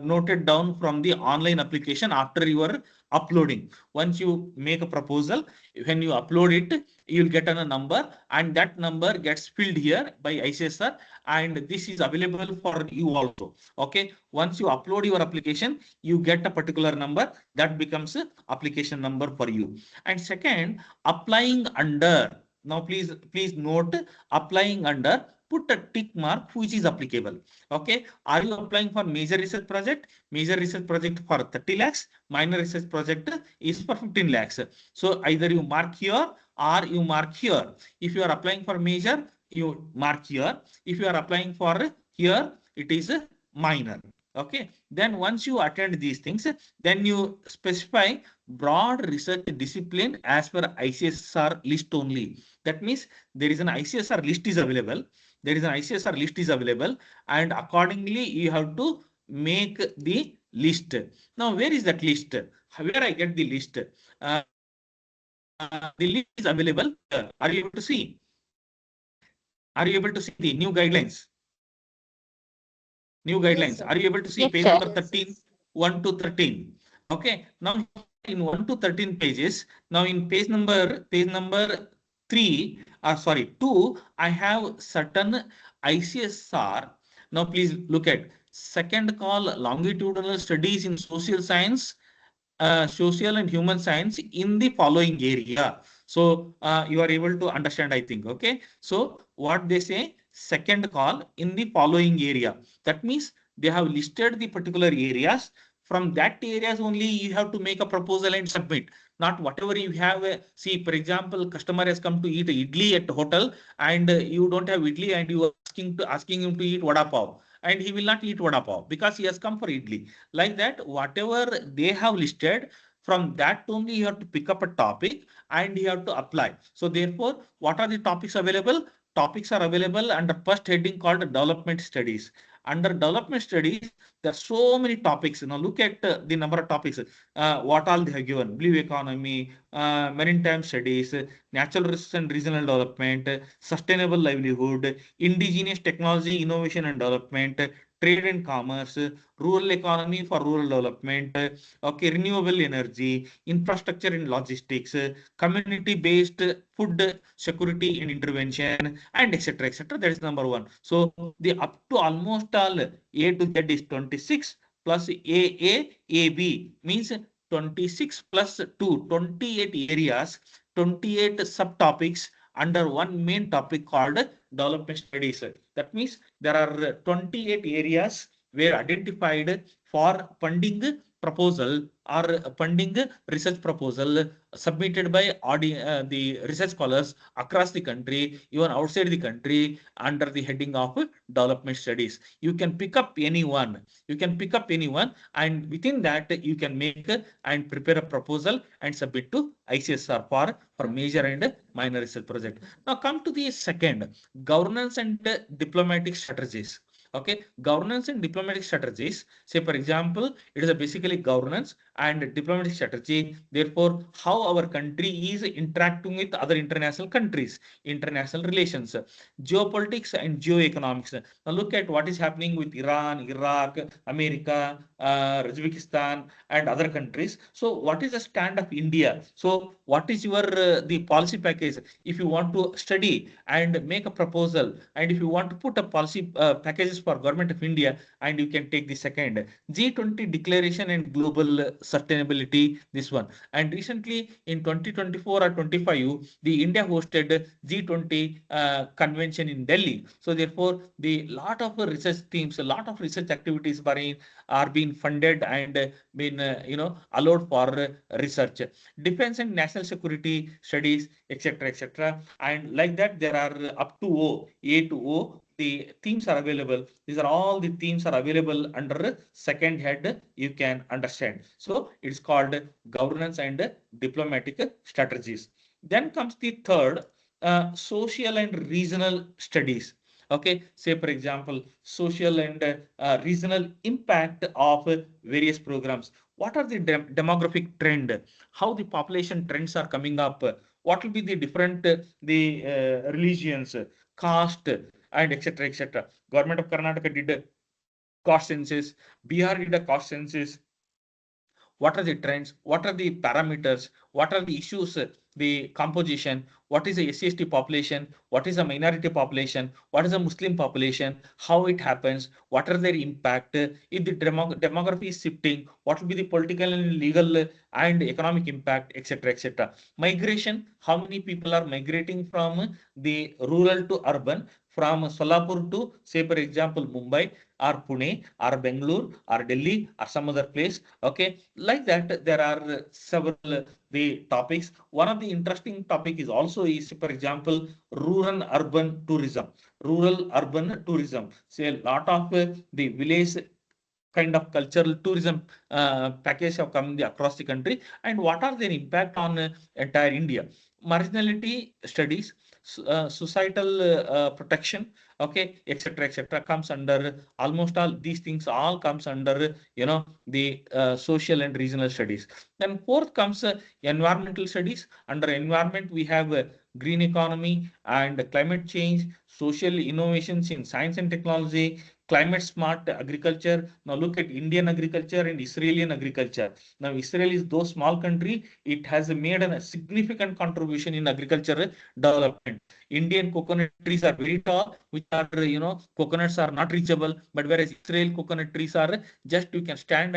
Speaker 2: noted down from the online application after your uploading. Once you make a proposal, when you upload it, you'll get a number, and that number gets filled here by ICSR, and this is available for you also. Okay, once you upload your application, you get a particular number that becomes a application number for you. And second, applying under. Now please note, applying under, put a tick mark which is applicable. Okay, are you applying for major research project? Major research project for 30 lakhs, minor research project is for 15 lakhs. So either you mark here or you mark here. If you are applying for major, you mark here. If you are applying for here, it is minor. Okay, then once you attend these things, then you specify broad research discipline as per ICSR list only. That means there is an ICSR list is available. There is an ICSR list is available, and accordingly you have to make the list. Now, where is that list? Where I get the list? The list is available. Are you able to see? Are you able to see the new guidelines? New guidelines.
Speaker 1: Yes,
Speaker 2: Are you able to see
Speaker 5: Yes,
Speaker 2: page
Speaker 5: sir.
Speaker 2: number 13, 1 to 13? Okay. Now in 1 to 13 pages, now in page number 3, sorry, 2, I have certain ICSR. Now please look at second call longitudinal studies in social science, social and human science in the following area. So you are able to understand, I think. Okay. So what they say, second call in the following area. That means they have listed the particular areas. From that areas only you have to make a proposal and submit. Not whatever you have. See, for example, customer has come to eat idli at hotel, and you don't have idli, and you are asking him to eat vada pav, and he will not eat vada pav because he has come for idli. Like that, whatever they have listed, from that only you have to pick up a topic and you have to apply. So therefore, what are the topics available? Topics are available under first heading called development studies. Under development studies, there are so many topics. Now look at the number of topics. What all they have given: blue economy, maritime studies, natural resources and regional development, sustainable livelihood, indigenous technology, innovation and development, trade and commerce, rural economy for rural development, okay, renewable energy, infrastructure and logistics, community-based food security and intervention, and etc. etc. That is number one. So the up to almost all A to Z is 26 plus AB means 26 plus 2, 28 areas, 28 subtopics under one main topic called development studies. That means there are 28 areas were identified for funding proposal or funding research proposal submitted by the research scholars across the country, even outside the country, under the heading of development studies. You can pick up any one. You can pick up any one, and within that you can make and prepare a proposal and submit to ICSR for major and minor research project. Now come to the second, governance and diplomatic strategies. Okay, governance and diplomatic strategies. Say, for example, it is a basically governance and diplomatic strategy. Therefore, how our country is interacting with other international countries, international relations, geopolitics and geoeconomics. Now, look at what is happening with Iran, Iraq, America, Uzbekistan, and other countries. So, what is the stand of India? So, what is your the policy package? If you want to study and make a proposal, and if you want to put a policy packages for government of India, and you can take the second G20 declaration and global sustainability, this one. And recently in 2024 or 25, the India hosted G20 convention in Delhi. So therefore, the lot of research teams, a lot of research activities are being funded and been allowed for research, defense and national security studies, etc., etc. And like that, there are up to A to O. The themes are available. These are all the themes are available under second head. You can understand. So it's called governance and diplomatic strategies. Then comes the third, social and regional studies. Okay, say for example, social and regional impact of various programs. What are the demographic trend? How the population trends are coming up? What will be the different the religions, caste, and etc. etc. Government of Karnataka did a cost census. BR did a cost census. What are the trends, what are the parameters, what are the issues, the composition, what is the SC/ST population, what is the minority population, what is the Muslim population, how it happens, what are their impact, if the demography is shifting, what will be the political and legal and economic impact, etc. etc. Migration, how many people are migrating from the rural to urban, from Solapur to, say for example, Mumbai or Pune or Bangalore or Delhi or some other place. Okay, like that, there are several the topics. One of the interesting topic is also is, for example, rural urban tourism. Rural urban tourism. Say a lot of the village kind of cultural tourism package have come across the country, and what are their impact on entire India. Marginality studies, societal protection, okay, etc., etc., comes under almost all these things. All comes under the social and regional studies. Then fourth comes environmental studies. Under environment, we have green economy and climate change, social innovations in science and technology, climate smart agriculture. Now look at Indian agriculture and Israeli agriculture. Now Israel is though small country, it has made a significant contribution in agriculture development. Indian coconut trees are very tall, which are coconuts are not reachable, but whereas Israel coconut trees are just you can stand,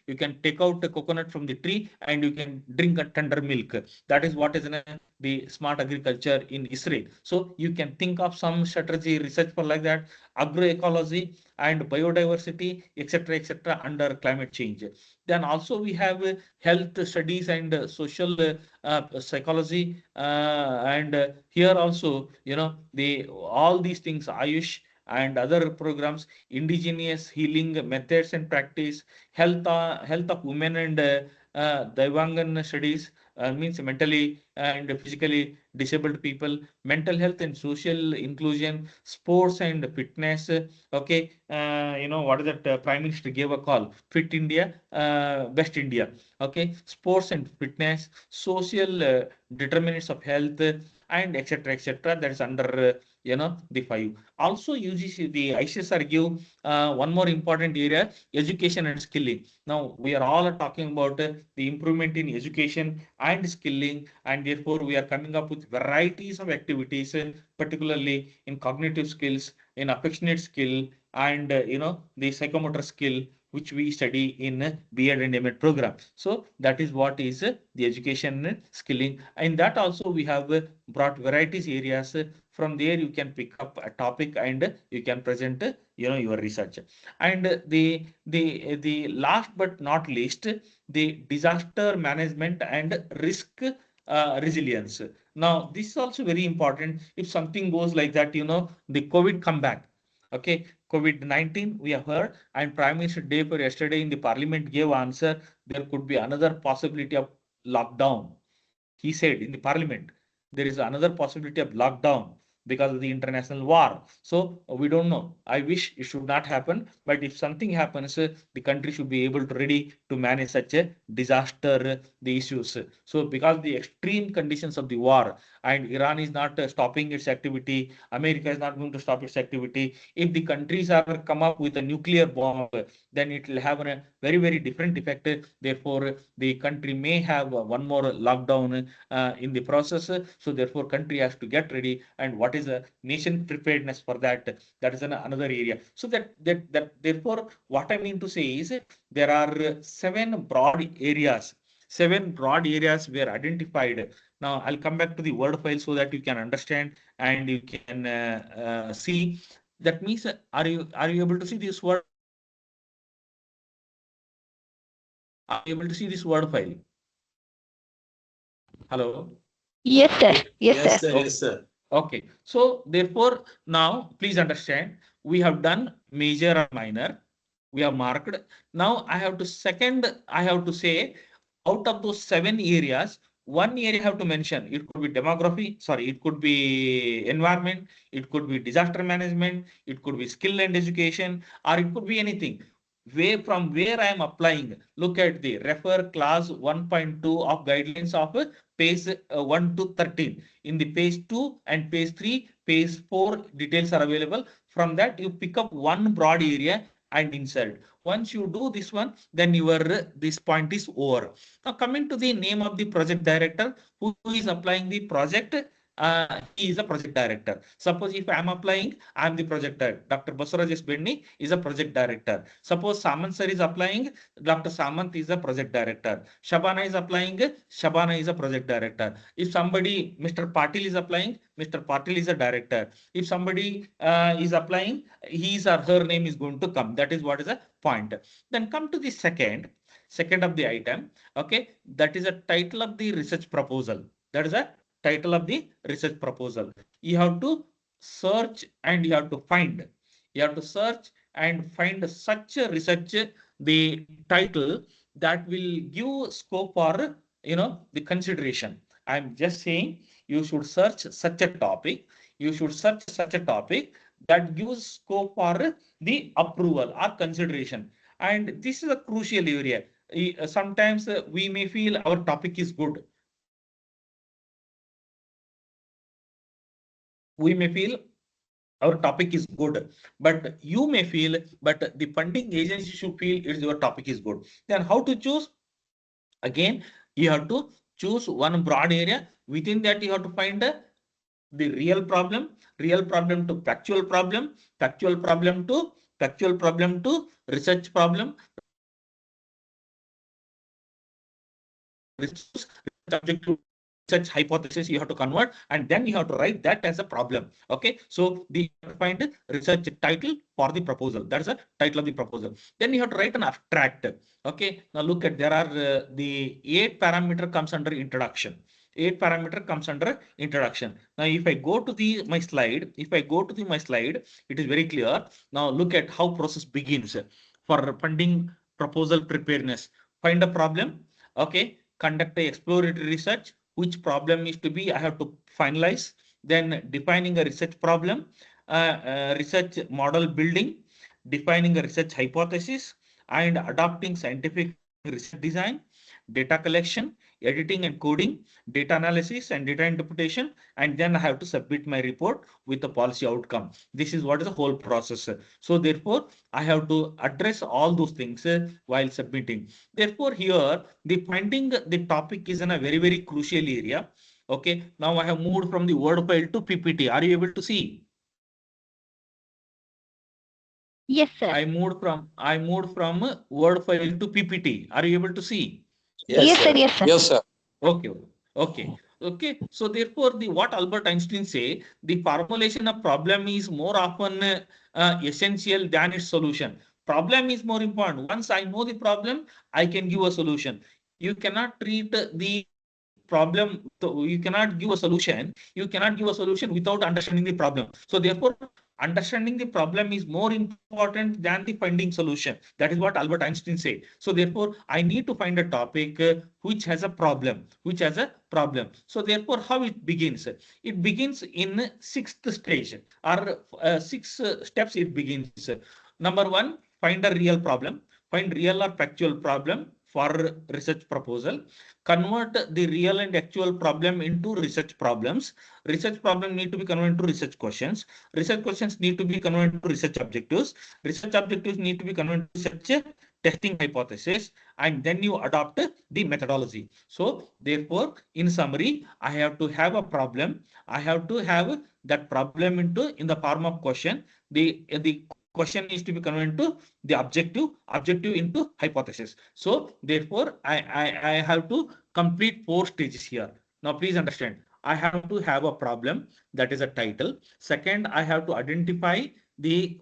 Speaker 2: you can take out the coconut from the tree and you can drink a tender milk. That is what is in the smart agriculture in Israel. So you can think of some strategy research for like that, agroecology and biodiversity, etc., etc., under climate change. Then also we have health studies and social psychology, and here also the all these things, Ayush and other programs, indigenous healing methods and practice, health of women and Divangan studies, means mentally and physically disabled people, mental health and social inclusion, sports and fitness. Okay, what is that? Prime Minister gave a call: Fit India, Best India. Okay, sports and fitness, social determinants of health, and etc. etc. That is under the 5. Also, UGC, the ICSR give one more important area, education and skilling. Now, we are all talking about the improvement in education and skilling, and therefore we are coming up with varieties of activities, particularly in cognitive skills, in affectionate skill, and the psychomotor skill, which we study in B.Ed and M.Ed program. So that is what is the education skilling. In that also we have brought varieties areas. From there you can pick up a topic and you can present your research. And the last but not least, the disaster management and risk resilience. Now this is also very important. If something goes like that, the COVID comeback. Okay, COVID-19 we have heard, and Prime Minister day for yesterday in the Parliament gave answer. There could be another possibility of lockdown. He said in the Parliament there is another possibility of lockdown because of the international war. So we don't know. I wish it should not happen, but if something happens, the country should be able to ready to manage such a disaster, the issues. So because the extreme conditions of the war, and Iran is not stopping its activity, America is not going to stop its activity. If the countries are come up with a nuclear bomb, then it will have a very, very different effect. Therefore, the country may have one more lockdown in the process. So therefore, country has to get ready. And what is a nation preparedness for that? That is another area. So that therefore, what I mean to say is there are seven broad areas. Seven broad areas were identified. Now I'll come back to the word file so that you can understand and you can see. That means, are you able to see this word? Are you able to see this word file? Hello.
Speaker 5: Yes, sir. Yes,
Speaker 3: Yes,
Speaker 5: sir.
Speaker 3: sir. Yes, sir.
Speaker 2: Okay. So therefore, now please understand, we have done major and minor. We have marked. Now I have to say, out of those seven areas, one area I have to mention. It could be demography, sorry, it could be environment, it could be disaster management, it could be skill and education, or it could be anything. Where I am applying, look at the refer class 1.2 of guidelines of page 1 to 13. In the page 2 and page 3, page 4 details are available. From that, you pick up one broad area and insert. Once you do this one, then your this point is over. Now coming to the name of the project director, who is applying the project, he is a project director. Suppose if I am applying, I am the project director. Dr. Basavraj Benni is a project director. Suppose Samant sir is applying, Dr. Samant is a project director. Shabana is applying, Shabana is a project director. If somebody, Mr. Patil is applying, Mr. Patil is a director. If somebody is applying, his or her name is going to come. That is what is a point. Then come to the second of the item. Okay, that is a title of the research proposal. That is a title of the research proposal. You have to search and you have to find. You have to search and find such a research, the title that will give scope for the consideration. I'm just saying you should search such a topic. You should search such a topic that gives scope for the approval or consideration. And this is a crucial area. Sometimes we may feel our topic is good. We may feel our topic is good, but you may feel, but the funding agency should feel your topic is good. Then how to choose? Again, you have to choose one broad area. Within that, you have to find the real problem to factual problem to factual problem to research problem, research objective, research hypothesis you have to convert, and then you have to write that as a problem. Okay, so the find research title for the proposal. That's a title of the proposal. Then you have to write an abstract. Okay, now look at, there are the 8 parameter comes under introduction. 8 parameter comes under introduction. Now if I go to my slide, it is very clear. Now look at how process begins for funding proposal preparedness. Find a problem. Okay, conduct a exploratory research. Which problem is to be, I have to finalize. Then defining a research problem, research model building, defining a research hypothesis, and adopting scientific research design, data collection, editing and coding, data analysis and data interpretation, and then I have to submit my report with the policy outcome. This is what is the whole process. So therefore, I have to address all those things while submitting. Therefore, here the finding the topic is in a very, very crucial area. Okay, now I have moved from the Word file to PPT. Are you able to see?
Speaker 5: Yes, sir.
Speaker 2: I moved from Word file to PPT. Are you able to see?
Speaker 5: Yes, sir. Yes, sir.
Speaker 3: Yes, sir.
Speaker 2: Okay. So therefore, what Albert Einstein say, the formulation of problem is more often essential than its solution. Problem is more important. Once I know the problem, I can give a solution. You cannot treat the problem. You cannot give a solution. You cannot give a solution without understanding the problem. So therefore, understanding the problem is more important than the finding solution. That is what Albert Einstein said. So therefore, I need to find a topic which has a problem, So therefore, how it begins? It begins in sixth stage or six steps. It begins. Number one, find a real problem. Find real or factual problem for research proposal. Convert the real and actual problem into research problems. Research problem need to be converted to research questions. Research questions need to be converted to research objectives. Research objectives need to be converted to research testing hypothesis, and then you adopt the methodology. So therefore, in summary, I have to have a problem. I have to have that problem in the form of question. The question needs to be converted to the objective into hypothesis. So therefore, I have to complete 4 stages here. Now please understand, I have to have a problem, that is a title. Second, I have to identify the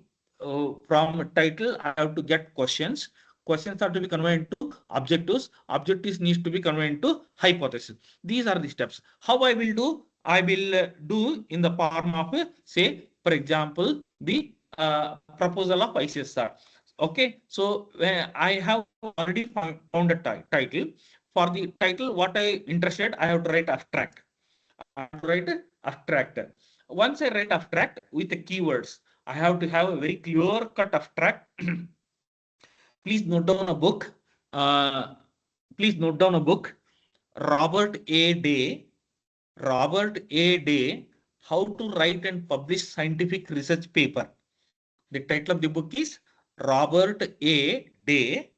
Speaker 2: from title, I have to get questions. Questions are to be converted to objectives. Objectives needs to be converted to hypothesis. These are the steps. How I will do? I will do in the form of, say, for example, the proposal of ICSR. Okay, so I have already found a title. For the title, what I interested, I have to write abstract. I have to write abstract. Once I write abstract with the keywords, I have to have a very clear cut abstract. Please note down a book. Please note down a book. Robert A. Day. Robert A. Day. How to write and publish scientific research paper. The title of the book is Robert A. Day.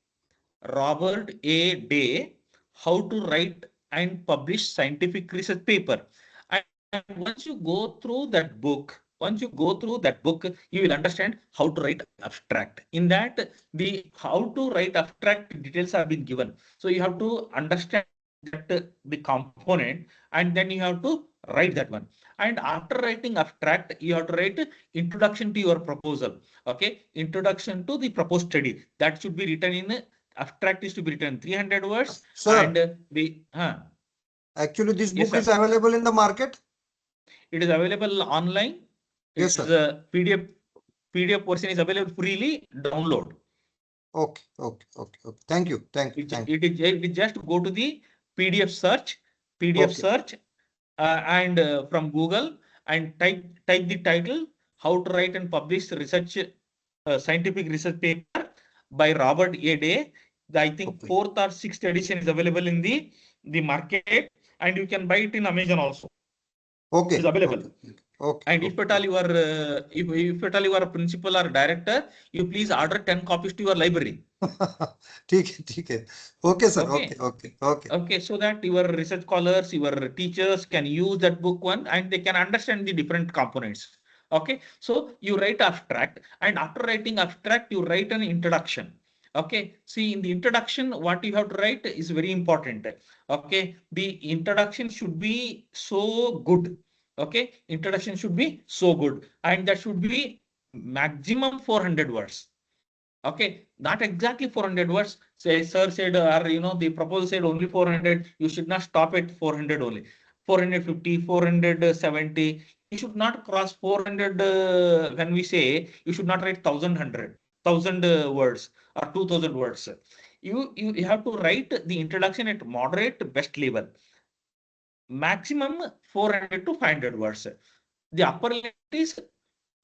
Speaker 2: Robert A. Day. How to write and publish scientific research paper. And once you go through that book, you will understand how to write abstract. In that, the how to write abstract details have been given. So you have to understand that the component, and then you have to write that one. And after writing abstract, you have to write introduction to your proposal. Okay, introduction to the proposed study. That should be written in abstract is to be written 300 words.
Speaker 3: Sir,
Speaker 2: and the
Speaker 3: actually, this
Speaker 2: Yes,
Speaker 3: book is
Speaker 2: sir.
Speaker 3: available in the market.
Speaker 2: It is available online.
Speaker 3: Yes,
Speaker 2: It is
Speaker 3: sir.
Speaker 2: a PDF version is available freely. Download.
Speaker 3: Okay. Thank you.
Speaker 2: It is just go to the PDF search,
Speaker 3: Okay.
Speaker 2: and from Google, and type the title, how to write and publish research scientific research paper by Robert A. Day. I think
Speaker 3: Okay.
Speaker 2: 4th or 6th edition is available in the market, and you can buy it in Amazon also.
Speaker 3: Okay.
Speaker 2: It is available.
Speaker 3: Okay.
Speaker 2: And if at all you are if at all you are a principal or director, you please order 10 copies to your library.
Speaker 3: Okay. Okay, sir.
Speaker 2: Okay.
Speaker 3: Okay.
Speaker 2: Okay, so that your research scholars, your teachers can use that book one, and they can understand the different components. Okay, so you write abstract, and after writing abstract, you write an introduction. Okay, see, in the introduction, what you have to write is very important. Okay, the introduction should be so good. Okay, introduction should be so good, and that should be maximum 400 words. Okay, not exactly 400 words. Say, sir said, or the proposal said only 400. You should not stop at 400 only. 450, 470. You should not cross 400. When we say, you should not write 1,000 words or 2,000 words. You have to write the introduction at moderate best level. Maximum 400 to 500 words. The upper limit is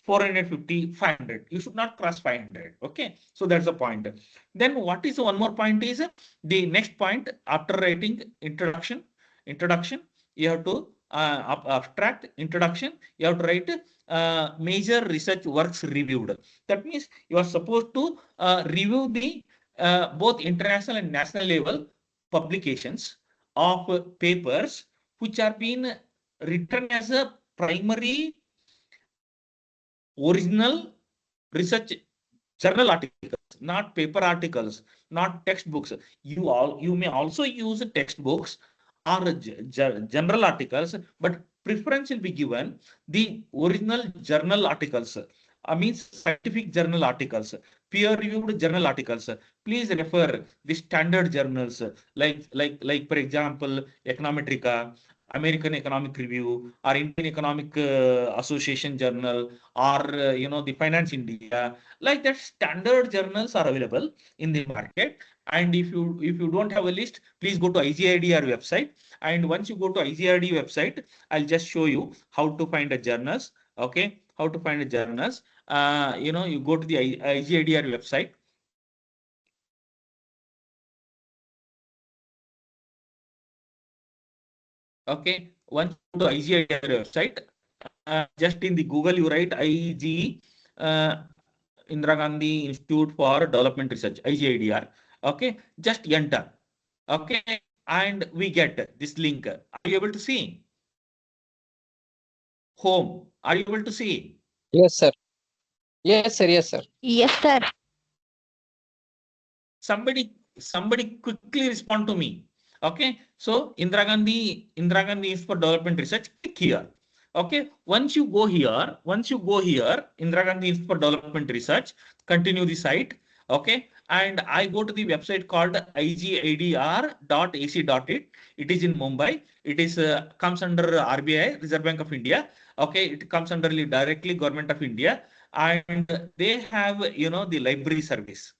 Speaker 2: 450, 500. You should not cross 500. Okay. So that's the point. Then what is one more point is the next point after writing introduction, you have to abstract introduction, you have to write major research works reviewed. That means you are supposed to review the both international and national level publications of papers which are being written as a primary original research journal articles, not paper articles, not textbooks. You may also use textbooks or general articles, but preference will be given the original journal articles. Means scientific journal articles, peer-reviewed journal articles. Please refer the standard journals like for example, Econometrica, American Economic Review, or Indian Economic Association Journal, or the Finance India. Like that, standard journals are available in the market. And if you don't have a list, please go to IGIDR website. And once you go to IGID website, I'll just show you how to find a journals. Okay, how to find a journals. You go to the IGIDR website. Okay, once you go to IGIDR website, just in the Google you write IG Indira Gandhi Institute for Development Research, IGIDR. Okay, just enter. Okay, and we get this link. Are you able to see? Home. Are you able to see?
Speaker 4: Yes, sir. Yes, sir. Yes, sir.
Speaker 5: Yes, sir.
Speaker 2: Somebody quickly respond to me. Okay, so Indira Gandhi Institute for Development Research, click here. Okay, once you go here, Indira Gandhi Institute for Development Research, continue the site. Okay, and I go to the website called igidr.ac.in. It is in Mumbai. It is comes under RBI, Reserve Bank of India. Okay, it comes under directly Government of India, and they have the library service.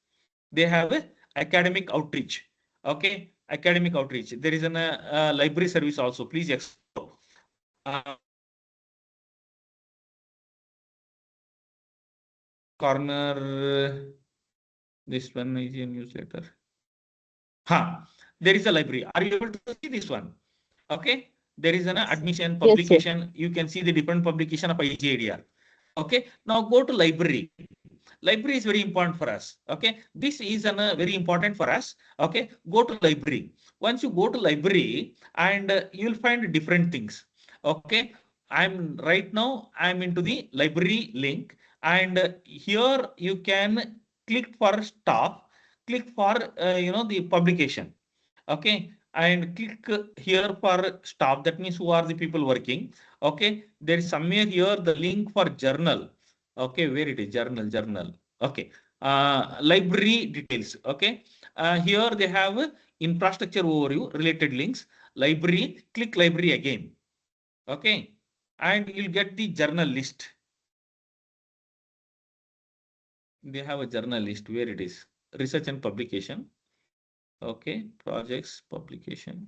Speaker 2: They have a academic outreach. Okay, academic outreach. There is a library service also. Please explore. Corner. This one is a newsletter. There is a library. Are you able to see this one? Okay, there is an admission publication. Yes, you can see the different publication of IGIDR. Okay, now go to library. Library is very important for us. Okay, this is very important for us. Okay, go to library. Once you go to library, and you'll find different things. Okay, I'm into the library link, and here you can click for staff, click for the publication. Okay, and click here for staff. That means who are the people working. Okay, there is somewhere here the link for journal. Okay, where it is? Journal. Okay, library details. Okay, here they have infrastructure overview, related links, library. Click library again. Okay, and you'll get the journal list. They have a journal list where it is research and publication. Okay, projects, publication.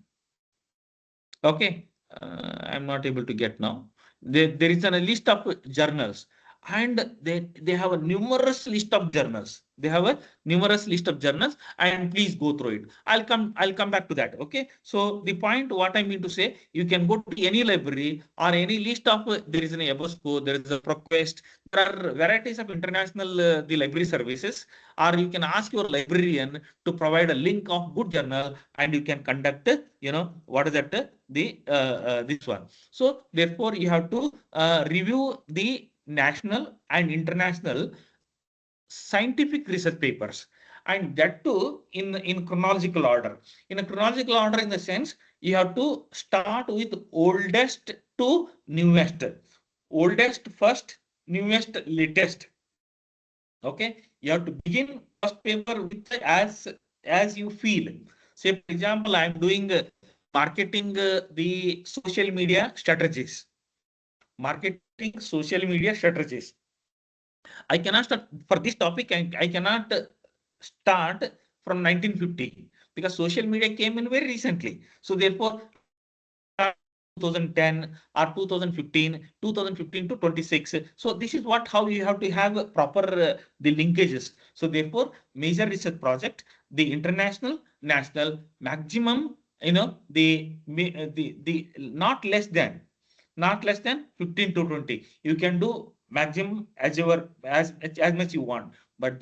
Speaker 2: Okay, I'm not able to get now. There is a list of journals, and they have a numerous list of journals. They have a numerous list of journals, and please go through it. I'll come back to that. Okay, so the point what I mean to say, you can go to any library or any list of there is an EBSCO, there is a ProQuest, there are varieties of international the library services, or you can ask your librarian to provide a link of good journal, and you can conduct what is that this one. So therefore you have to review the national and international scientific research papers, and that too in chronological order. In a chronological order, in the sense you have to start with oldest to newest. Oldest first, newest latest. Okay, you have to begin first paper with as you feel. Say for example, I am doing marketing the social media strategies. Marketing social media strategies. I cannot start for this topic. I cannot start from 1950 because social media came in very recently. So therefore, 2010 or 2015, 2015 to 26. So this is how you have to have proper the linkages. So therefore, major research project, the international, national, maximum, the not less than 15 to 20. You can do maximum as much you want, but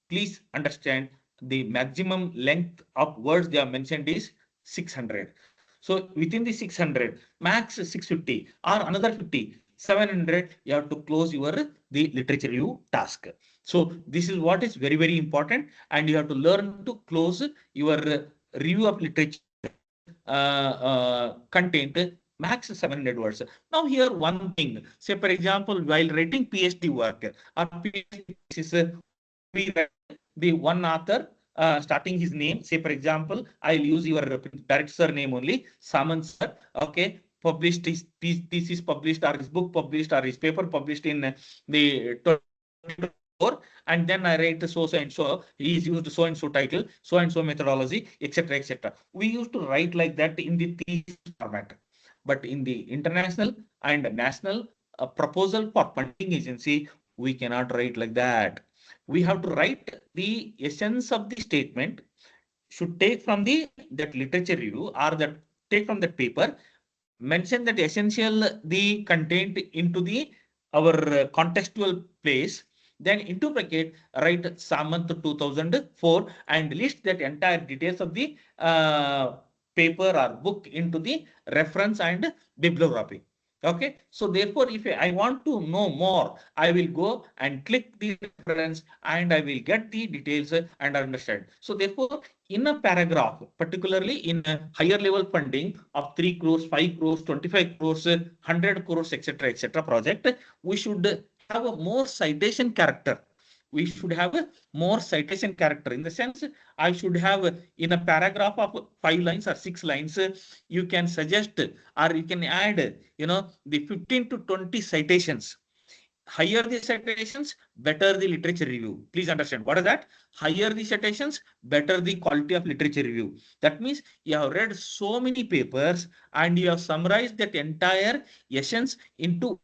Speaker 2: please understand the maximum length of words they are mentioned is 600. So within the 600, max 650 or another 50, 700, you have to close the literature review task. So this is what is very, very important, and you have to learn to close your review of literature content max 700 words. Now here one thing, say for example, while writing PhD work or PhD thesis, we write the one author starting his name. Say for example, I'll use your director name only, Samant sir. Okay, published his thesis published or his book published or his paper published in the 2024, and then I write so and so. He is used so and so title, so and so methodology, etc., etc. We used to write like that in the thesis format, but in the international and national proposal for funding agency, we cannot write like that. We have to write the essence of the statement, should take from that literature review or that take from that paper, mention that essential the content into the our contextual place, then into bracket write Samant 2004 and list that entire details of the paper or book into the reference and bibliography. Okay, so therefore, if I want to know more, I will go and click the reference and I will get the details and understand. So therefore, in a paragraph, particularly in a higher level funding of 3 crores, 5 crores, 25 crores, 100 crores, etc., project, we should have a more citation character. We should have a more citation character in the sense I should have in a paragraph of 5 lines or 6 lines, you can suggest or you can add, the 15 to 20 citations. Higher the citations, better the literature review. Please understand what is that? Higher the citations, better the quality of literature review. That means you have read so many papers and you have summarized that entire essence into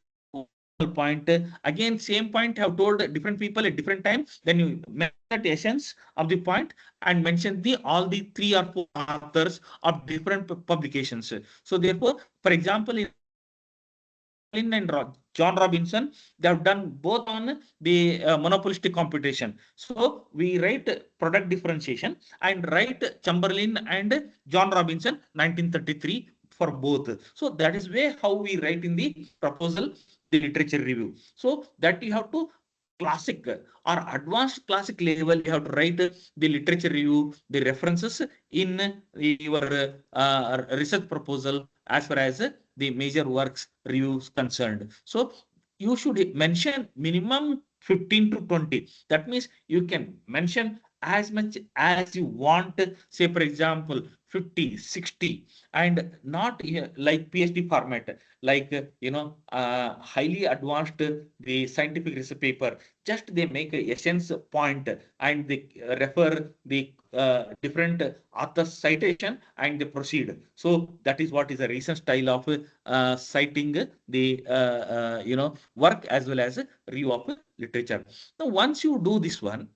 Speaker 2: point. Again, same point have told different people at different times. Then you mention the essence of the point and mention all the 3 or 4 authors of different publications. So therefore, for example, in and John Robinson, they have done both on the monopolistic competition. So we write product differentiation and write Chamberlain and John Robinson 1933 for both. So that is way how we write in the proposal, the literature review. So that you have to classic or advanced classic level, you have to write the literature review, the references in your research proposal as far as the major works reviews concerned. So you should mention minimum 15 to 20. That means you can mention as much as you want, say for example 50, 60, and not like PhD format, like highly advanced the scientific research paper. Just they make a essence point and they refer the different author citation and they proceed. So that is what is a recent style of citing the work as well as review of literature. Now once you do this one,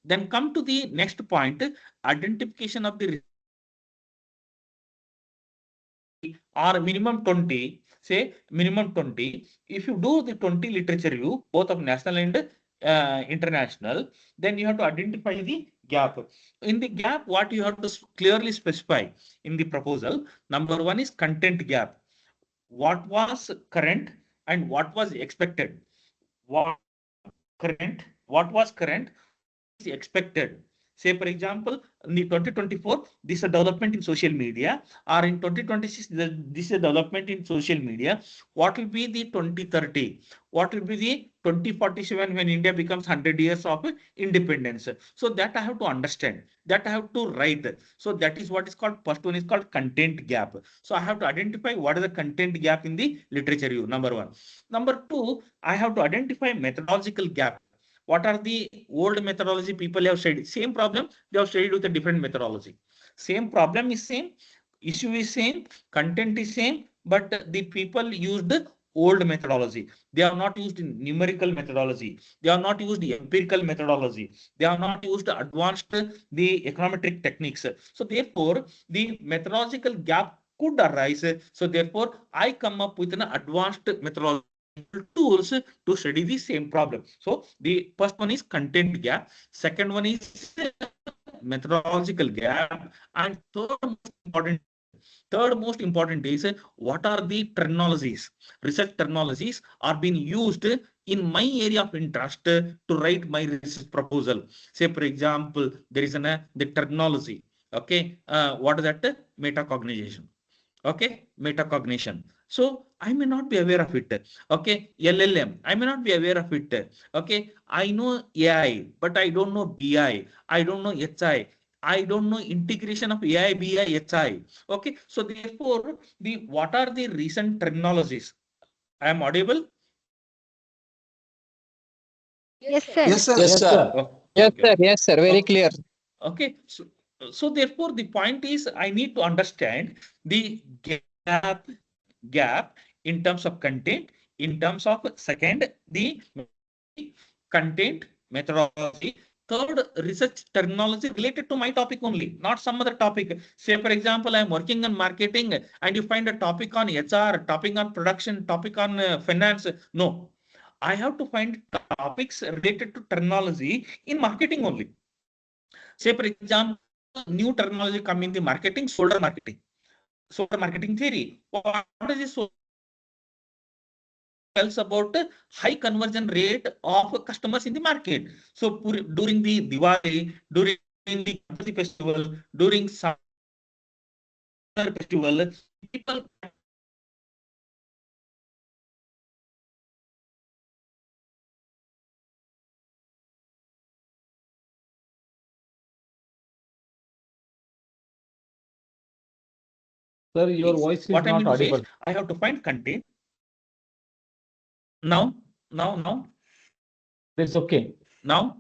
Speaker 2: then come to the next point, identification of the or minimum 20, say minimum 20. If you do the 20 literature review, both of national and international, then you have to identify the gap. In the gap, what you have to clearly specify in the proposal, number one is content gap. What was current and what was expected? What was current, what is expected? Say, for example, in the 2024, this is a development in social media, or in 2026, this is a development in social media. What will be the 2030? What will be the 2047 when India becomes 100 years of independence? So that I have to understand, that I have to write. So that is what is called, first one is called content gap. So I have to identify what is the content gap in the literature review, number one. Number two, I have to identify methodological gap. What are the old methodology people have studied? Same problem, they have studied with a different methodology. Same problem is same. Issue is same, content is same, but the people used old methodology. They have not used numerical methodology. They have not used empirical methodology. They have not used advanced the econometric techniques. So therefore, the methodological gap could arise. So therefore, I come up with an advanced methodology tools to study the same problem. So the first one is content gap. Second one is methodological gap. And third most important is what are the terminologies, research terminologies are being used in my area of interest to write my research proposal. Say, for example, there is the terminology. Okay, what is that? Metacognition. Okay, metacognition. So I may not be aware of it. Okay, LLM, I may not be aware of it. Okay, I know AI, but I don't know BI. I don't know HI. I don't know integration of AI, BI, HI. Okay, so therefore, what are the recent terminologies? I am audible?
Speaker 5: Yes, sir.
Speaker 3: Yes, sir.
Speaker 4: Yes, sir.
Speaker 2: Oh,
Speaker 4: Yes,
Speaker 2: okay.
Speaker 4: sir. Yes, sir. Very
Speaker 2: Okay.
Speaker 4: clear.
Speaker 2: Okay, so therefore the point is I need to understand the gap in terms of content, in terms of second, the content methodology, third, research terminology related to my topic only, not some other topic. Say, for example, I'm working on marketing and you find a topic on HR, topic on production, topic on finance. No, I have to find topics related to terminology in marketing only. Say, for example, new terminology come in the marketing, shoulder marketing. Shoulder marketing theory. What is this? Tells about high conversion rate of customers in the market. So during the Diwali, during the Ganpati festival, during summer festival, people.
Speaker 6: Sir, your voice is
Speaker 2: What I
Speaker 6: not
Speaker 2: mean to say is,
Speaker 6: audible.
Speaker 2: I have to find content. Now.
Speaker 6: It's okay.
Speaker 2: Now.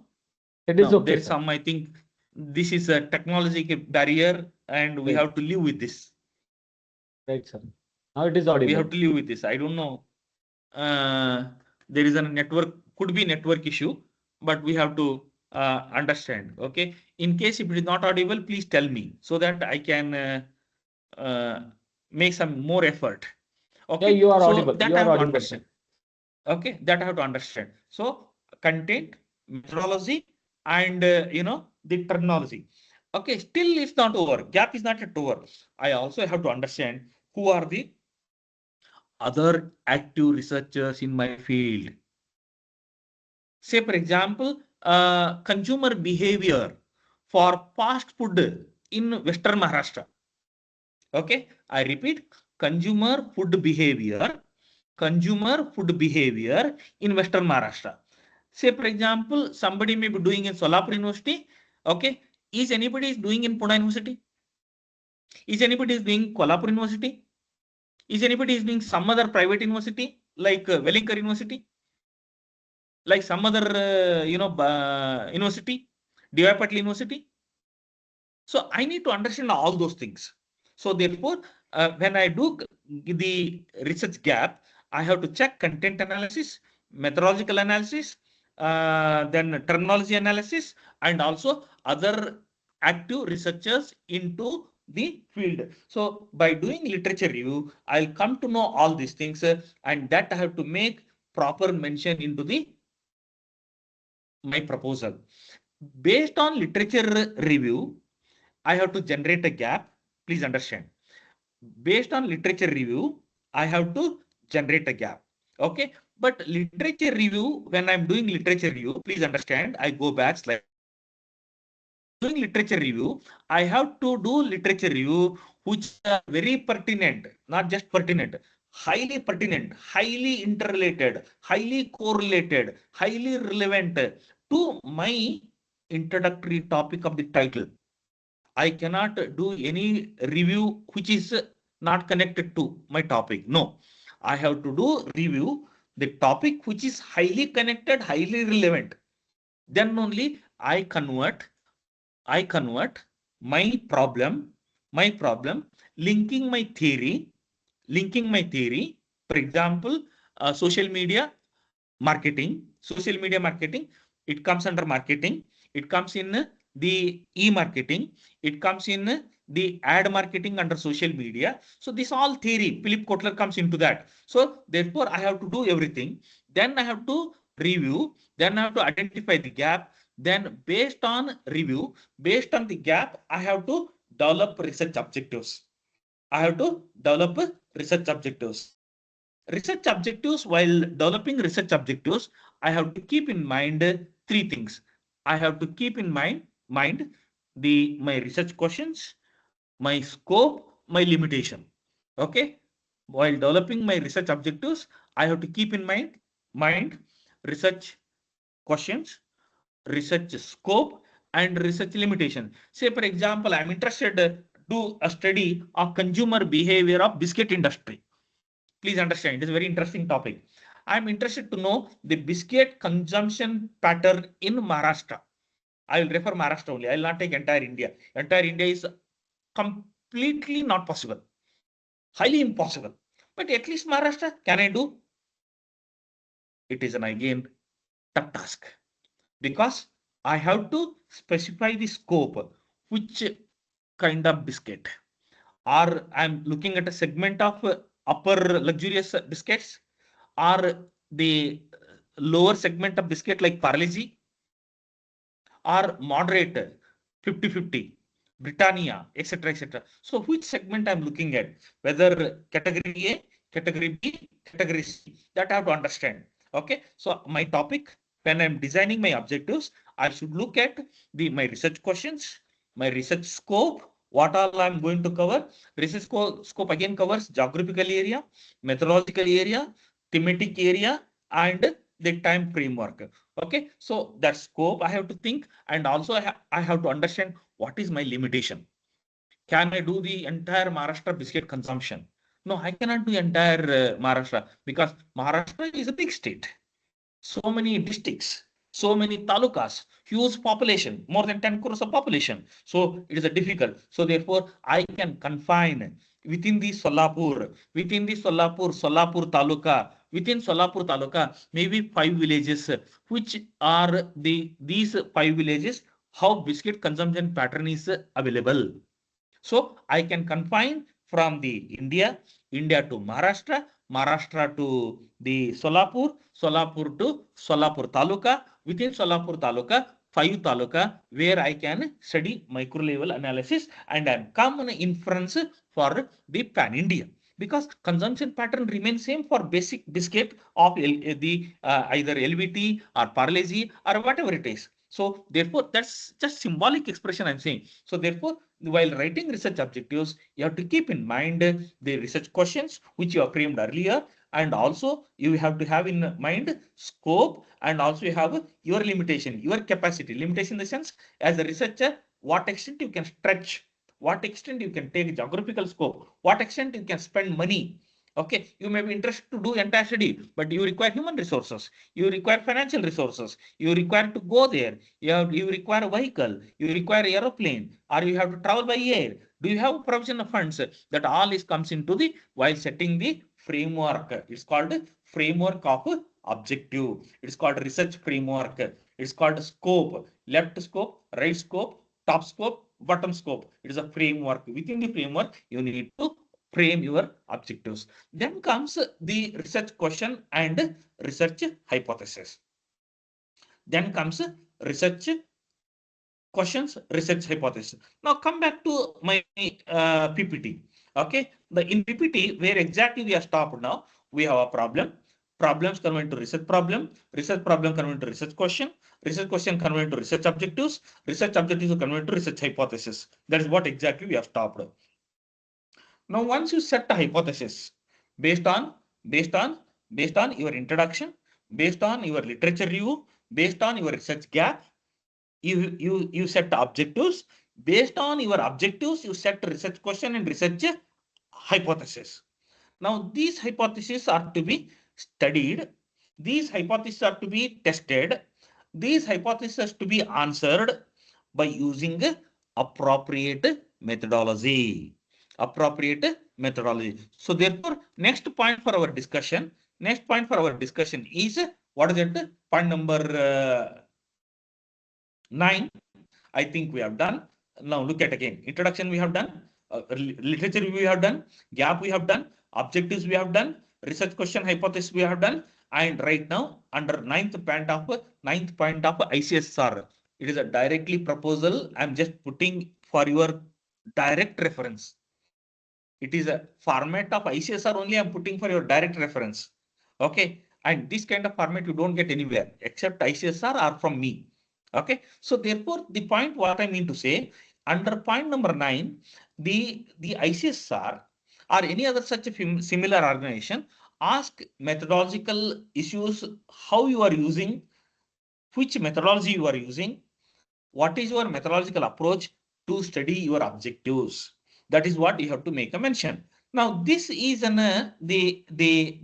Speaker 6: It is
Speaker 2: Now,
Speaker 6: okay,
Speaker 2: there is
Speaker 6: sir.
Speaker 2: some, I think, this is a technology barrier and we
Speaker 6: Right.
Speaker 2: have to live with this.
Speaker 6: Right, sir. Now it is
Speaker 2: We
Speaker 6: audible.
Speaker 2: have to live with this. I don't know. There is a network, could be network issue, but we have to understand. Okay. In case if it is not audible, please tell me so that I can make some more effort. Okay.
Speaker 6: Yeah, you are
Speaker 2: so
Speaker 6: audible.
Speaker 2: that
Speaker 6: You
Speaker 2: I
Speaker 6: are
Speaker 2: have to
Speaker 6: audible,
Speaker 2: understand. Okay. That I have to understand. So content, methodology, and the terminology. Okay. Still it's not over. Gap is not yet over. I also have to understand who are the other active researchers in my field. Say, for example, consumer behavior for fast food in Western Maharashtra. Okay, I repeat, consumer food behavior in Western Maharashtra. Say, for example, somebody may be doing in Solapur University. Okay, is anybody is doing in Pune University? Is anybody is doing Kolhapur University? Is anybody is doing some other private university like Velinkar University? Like some other, university, DY Patil University? So I need to understand all those things. So therefore, when I do the research gap, I have to check content analysis, methodological analysis, then terminology analysis, and also other active researchers into the field. So by doing literature review, I'll come to know all these things, and that I have to make proper mention into my proposal. Based on literature review, I have to generate a gap. Please understand. Based on literature review, I have to generate a gap. Okay. But literature review, when I'm doing literature review, please understand, I go back slide. Doing literature review, I have to do literature review which are very pertinent, not just pertinent, highly pertinent, highly interrelated, highly correlated, highly relevant to my introductory topic of the title. I cannot do any review which is not connected to my topic. No, I have to do review the topic which is highly connected, highly relevant. Then only I convert my problem linking my theory, for example, social media marketing, it comes under marketing, it comes in the e-marketing, it comes in the ad marketing under social media. So this all theory, Philip Kotler comes into that. So therefore I have to do everything. Then I have to review, then I have to identify the gap. Then based on review, based on the gap, I have to develop research objectives. Research objectives, while developing research objectives, I have to keep in mind three things. I have to keep in mind my research questions, my scope, my limitation. Okay. While developing my research objectives, I have to keep in mind research questions, research scope, and research limitation. Say, for example, I'm interested to do a study of consumer behavior of biscuit industry. Please understand, it is a very interesting topic. I'm interested to know the biscuit consumption pattern in Maharashtra. I will refer Maharashtra only. I will not take entire India. Entire India is completely not possible. Highly impossible. But at least Maharashtra, can I do? It is an again tough task. Because I have to specify the scope, which kind of biscuit. Or I'm looking at a segment of upper luxurious biscuits, or the lower segment of biscuit like Parle-G, or moderate 50-50, Britannia, etc., etc. So which segment I'm looking at, whether category A, category B, category C, that I have to understand. Okay, so my topic, when I'm designing my objectives, I should look at my research questions, my research scope, what all I'm going to cover. Research scope again covers geographical area, methodological area, thematic area, and the time framework. Okay, so that scope I have to think, and also I have to understand what is my limitation. Can I do the entire Maharashtra biscuit consumption? No, I cannot do entire Maharashtra, because Maharashtra is a big state. So many districts, so many talukas, huge population, more than 10 crores of population. So it is a difficult. So therefore, I can confine within the Solapur taluka, maybe 5 villages, which are these 5 villages, how biscuit consumption pattern is available. So I can confine from the India to Maharashtra, Maharashtra to the Solapur to Solapur Taluka, within Solapur Taluka, 5 Taluka, where I can study micro level analysis and I'm common inference for the pan India. Because consumption pattern remains same for basic biscuit of either LVT or Parle-G or whatever it is. So therefore, that's just symbolic expression I'm saying. So therefore, while writing research objectives, you have to keep in mind the research questions which you have framed earlier, and also you have to have in mind scope, and also you have your limitation, your capacity. Limitation in the sense, as a researcher, what extent you can stretch, what extent you can take geographical scope, what extent you can spend money. Okay, you may be interested to do entire study, but you require human resources, you require financial resources, you require to go there, you require a vehicle, you require aeroplane, or you have to travel by air. Do you have provision of funds? That all is comes into the while setting the framework. It's called framework of objective. It's called research framework. It's called scope, left scope, right scope, top scope, bottom scope. It is a framework. Within the framework, you need to frame your objectives. Then comes the research question and research hypothesis. Then comes research questions, research hypothesis. Now come back to my PPT. Okay, in PPT, where exactly we are stopped now, we have a problem. Problems convert into research problem convert into research question convert into research objectives convert into research hypothesis. That is what exactly we have stopped. Now, once you set a hypothesis based on your introduction, based on your literature review, based on your research gap, you set the objectives. Based on your objectives, you set research question and research hypothesis. Now, these hypotheses are to be studied. These hypotheses are to be tested. These hypotheses to be answered by using appropriate methodology. appropriate methodology. So therefore, next point for our discussion is what is it? Point number 9. I think we have done. Now look at again. Introduction we have done. Literature we have done. Gap we have done. Objectives we have done. Research question hypothesis we have done. And right now under ninth point of ICSR, it is a directly proposal. I'm just putting for your direct reference. It is a format of ICSR only. I'm putting for your direct reference. Okay. And this kind of format you don't get anywhere except ICSR or from me. Okay. So therefore, the point what I mean to say, under point number 9, the ICSR or any other such a similar organization ask methodological issues, how you are using, which methodology you are using, what is your methodological approach to study your objectives. That is what you have to make a mention. Now, this is the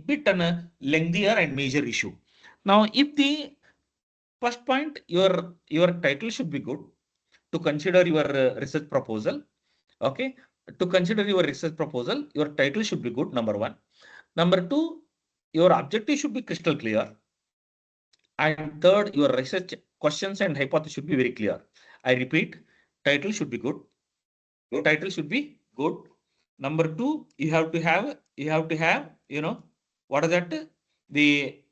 Speaker 2: bit lengthier and major issue. Now, if the first point, your title should be good to consider your research proposal. Okay, to consider your research proposal, your title should be good. Number 1. Number 2, your objective should be crystal clear. And third, your research questions and hypothesis should be very clear. I repeat, title should be good. Title should be good. Number 2, you have to have, what is that? The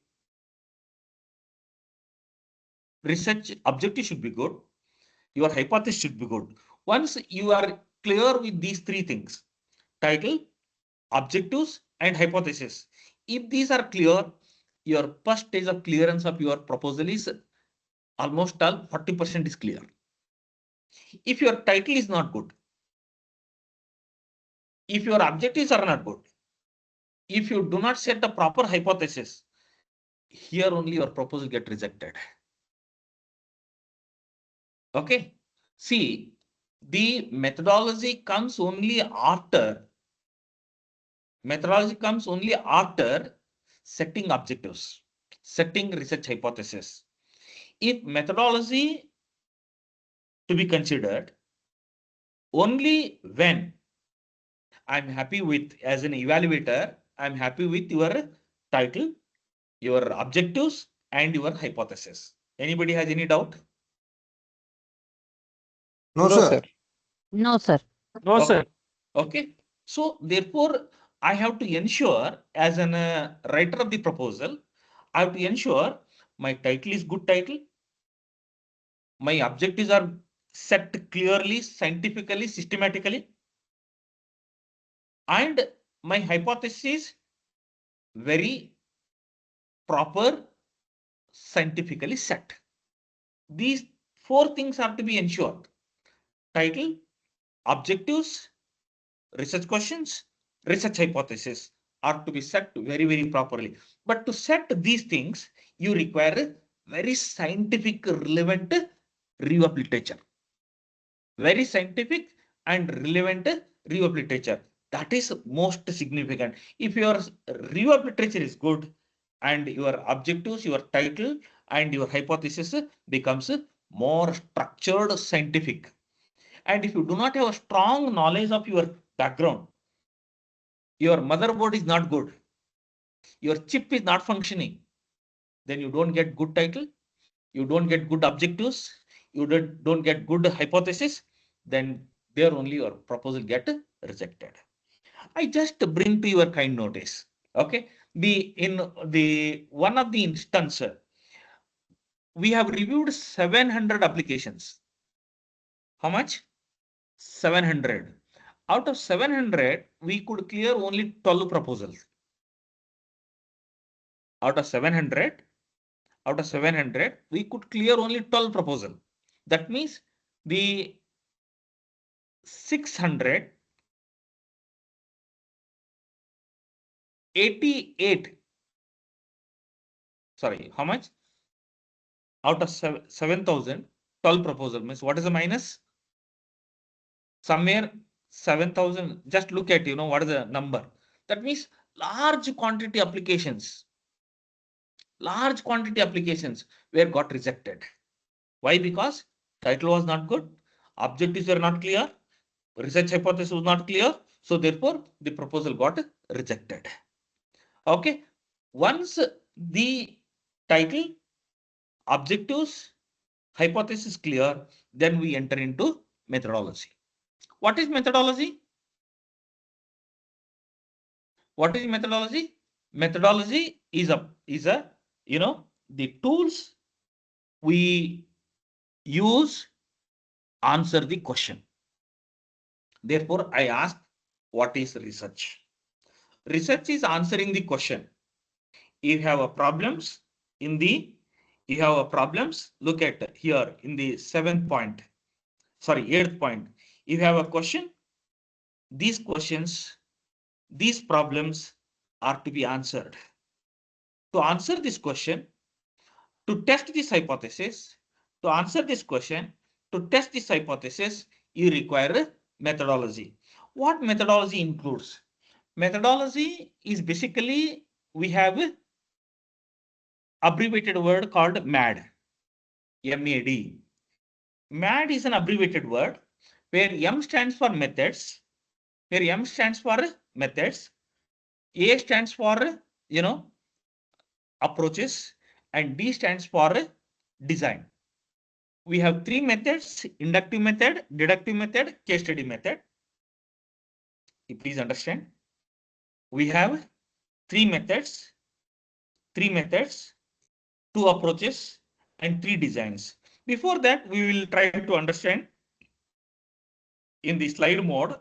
Speaker 2: research objective should be good. Your hypothesis should be good. Once you are clear with these 3 things, title, objectives, and hypothesis, if these are clear, your first stage of clearance of your proposal is almost all 40% is clear. If your title is not good, if your objectives are not good, if you do not set the proper hypothesis, here only your proposal get rejected. Okay. See, the methodology comes only after setting objectives, setting research hypothesis. If methodology to be considered only when I'm happy with, as an evaluator, I'm happy with your title, your objectives, and your hypothesis. Anybody has any doubt?
Speaker 3: No, sir.
Speaker 5: No, sir.
Speaker 6: No,
Speaker 2: Okay.
Speaker 6: sir.
Speaker 2: Okay. So therefore, I have to ensure, as an writer of the proposal, I have to ensure my title is good title. My objectives are set clearly, scientifically, systematically. And my hypothesis very proper, scientifically set. These 4 things are to be ensured. Title, objectives, research questions, research hypothesis are to be set very, very properly. But to set these things, you require very scientific, relevant review of literature. Very scientific and relevant review of literature. That is most significant. If your review of literature is good and your objectives, your title, and your hypothesis becomes more structured, scientific. And if you do not have a strong knowledge of your background, your motherboard is not good, your chip is not functioning, then you don't get good title, you don't get good objectives, you don't get good hypothesis, then there only your proposal get rejected. I just bring to your kind notice. Okay. In the one of the instance, we have reviewed 700 applications. How much? 700. Out of 700, we could clear only 12 proposals. Out of 700, we could clear only 12 proposals. That means the 688, sorry, how much? Out of 7,000, 12 proposal means what is the minus? Somewhere 7,000, just look at, what is the number? That means large quantity applications were got rejected. Why? Because title was not good, objectives were not clear, research hypothesis was not clear, So therefore, the proposal got rejected. Okay. Once the title, objectives, hypothesis clear, then we enter into methodology. What is methodology? What is methodology? Methodology is a the tools we use answer the question. Therefore, I ask, what is research? Research is answering the question. You have a problems in the look at here in the 8th point. If you have a question, these questions, these problems are to be answered. To answer this question, to test this hypothesis, to answer this question, to test this hypothesis, you require a methodology. What methodology includes? Methodology is basically, we have an abbreviated word called MAD. M-A-D. MAD is an abbreviated word where M stands for methods, A stands for, approaches, and D stands for design. We have three methods: inductive method, deductive method, case study method. Please understand. We have three methods, two approaches, and three designs. Before that, we will try to understand in the slide mode.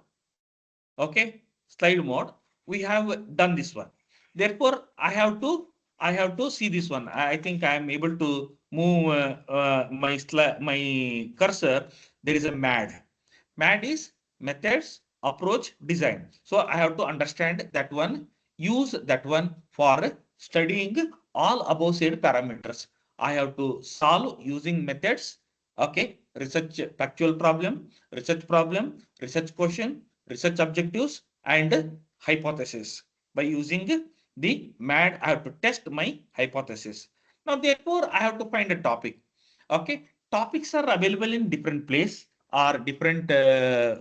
Speaker 2: Okay, slide mode. We have done this one. Therefore, I have to see this one. I think I am able to move my cursor. There is a MAD. MAD is methods, approach, design. So I have to understand that one, use that one for studying all above said parameters. I have to solve using methods. Okay, research factual problem, research question, research objectives, and hypothesis. By using the MAD, I have to test my hypothesis. Now, therefore, I have to find a topic. Okay, topics are available in different place or different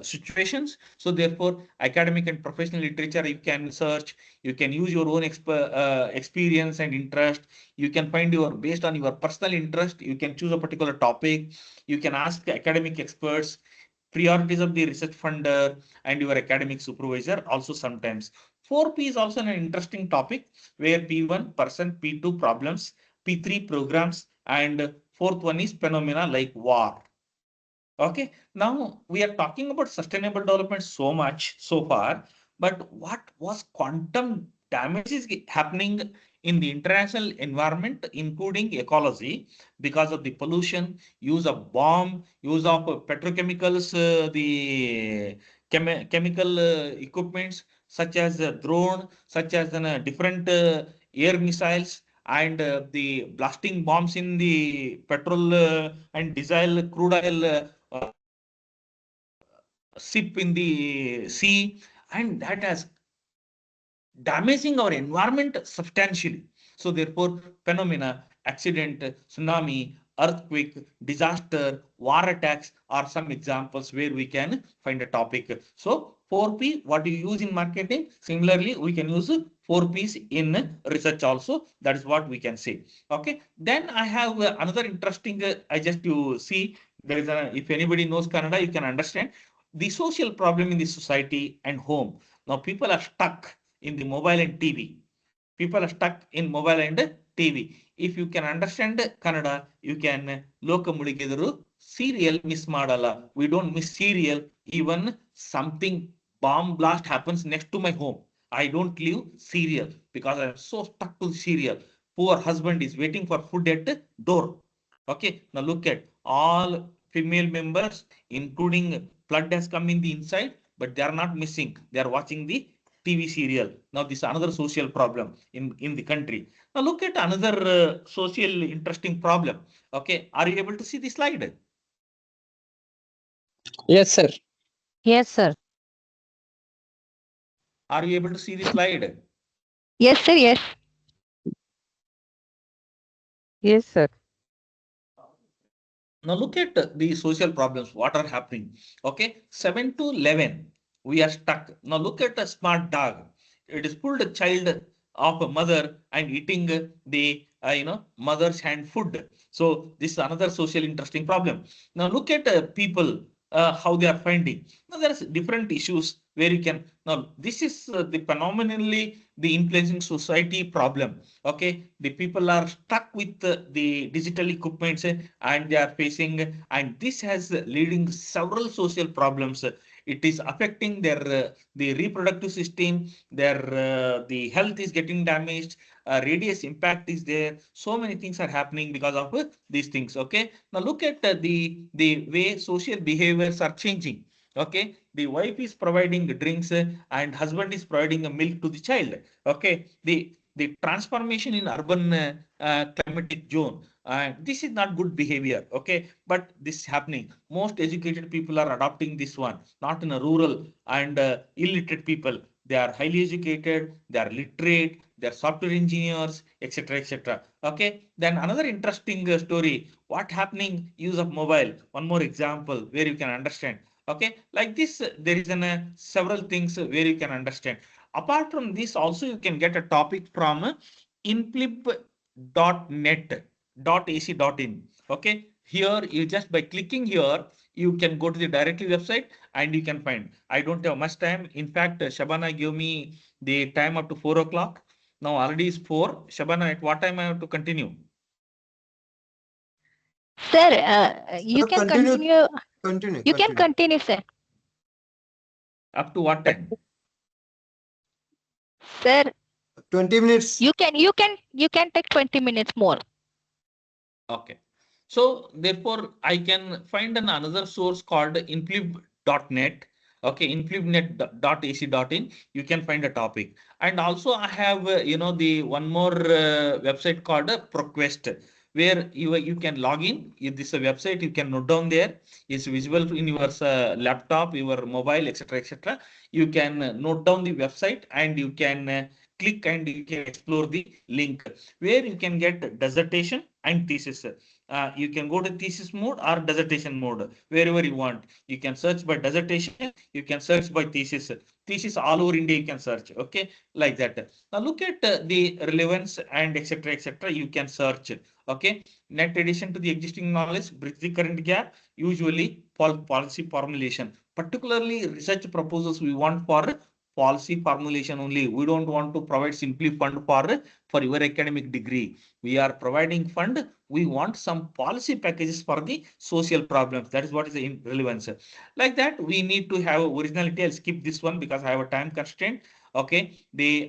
Speaker 2: situations. So therefore, academic and professional literature you can search. You can use your own experience and interest. You can find based on your personal interest. You can choose a particular topic. You can ask academic experts, priorities of the research funder, and your academic supervisor also sometimes. 4P is also an interesting topic where P1 person, P2 problems, P3 programs, and fourth one is phenomena like war. Okay, now we are talking about sustainable development so much so far, but what was quantum damage is happening in the international environment, including ecology, because of the pollution, use of bomb, use of petrochemicals, the chemical equipments such as drone, such as different air missiles, and the blasting bombs in the petrol and diesel, crude oil ship in the sea, and that has damaging our environment substantially. So therefore, phenomena, accident, tsunami, earthquake, disaster, war attacks are some examples where we can find a topic. So 4P, what you use in marketing, similarly, we can use 4Ps in research also. That is what we can say. Okay. Then I have another interesting, I just you see, there is if anybody knows Kannada, you can understand the social problem in the society and home. Now people are stuck in the mobile and TV. People are stuck in mobile and TV. If you can understand Kannada, you can loka mudigedaru serial miss madala. We don't miss serial. Even something bomb blast happens next to my home, I don't leave serial because I am so stuck to the serial. Poor husband is waiting for food at the door. Okay, now look at all female members, including flood has come in the inside, but they are not missing. They are watching the TV serial. Now this is another social problem in the country. Now look at another social interesting problem. Okay, are you able to see the slide?
Speaker 4: Yes, sir.
Speaker 5: Yes, sir.
Speaker 2: Are you able to see the slide?
Speaker 5: Yes, sir. Yes.
Speaker 7: Yes, sir.
Speaker 2: Now look at the social problems, what are happening. Okay, 7 to 11. We are stuck. Now look at a smart dog. It is pulled a child of a mother and eating the mother's hand food. So this is another social interesting problem. Now look at people how they are finding. Now there are different issues where you can. Now this is the phenomenally the influencing society problem. Okay, the people are stuck with the digital equipments and they are facing, and this has leading several social problems. It is affecting their the reproductive system, their the health is getting damaged, radius impact is there, so many things are happening because of these things. Okay, now look at the way social behaviors are changing. Okay, the wife is providing drinks and husband is providing a milk to the child. Okay, the transformation in urban climatic zone, this is not good behavior. Okay, but this is happening. Most educated people are adopting this one, not in a rural and illiterate people. They are highly educated, they are literate, they are software engineers, etc., etc. Okay, then another interesting story. What happening? Use of mobile. One more example where you can understand. Okay, like this, there is several things where you can understand. Apart from this, also you can get a topic from inflib.net.ac.in. Okay, here you just by clicking here, you can go to the directly website and you can find. I don't have much time. In fact, Shabana gave me the time up to 4 o'clock. Now already is 4. Shabana, at what time I have to continue?
Speaker 5: Sir, you
Speaker 3: Sir,
Speaker 5: can
Speaker 3: continue.
Speaker 5: continue.
Speaker 3: Continue.
Speaker 5: You can continue, sir.
Speaker 2: Up to what time?
Speaker 5: Sir,
Speaker 3: 20 minutes.
Speaker 5: you can take 20 minutes more.
Speaker 2: Okay. So therefore, I can find another source called inflib.net. Okay, inflibnet.ac.in. You can find a topic. And also I have, the one more website called ProQuest, where you can log in. This is a website you can note down there. It's visible in your laptop, your mobile, etc., etc. You can note down the website and you can click and you can explore the link where you can get dissertation and thesis. You can go to thesis mode or dissertation mode, wherever you want. You can search by dissertation, you can search by thesis. Thesis all over India you can search. Okay, like that. Now look at the relevance and etc. etc. You can search. Okay, net addition to the existing knowledge, bridge the current gap. Usually policy formulation, particularly research proposals we want for policy formulation only. We don't want to provide simply fund for your academic degree. We are providing fund. We want some policy packages for the social problems. That is what is the relevance. Like that, we need to have originality. I'll skip this one because I have a time constraint. Okay,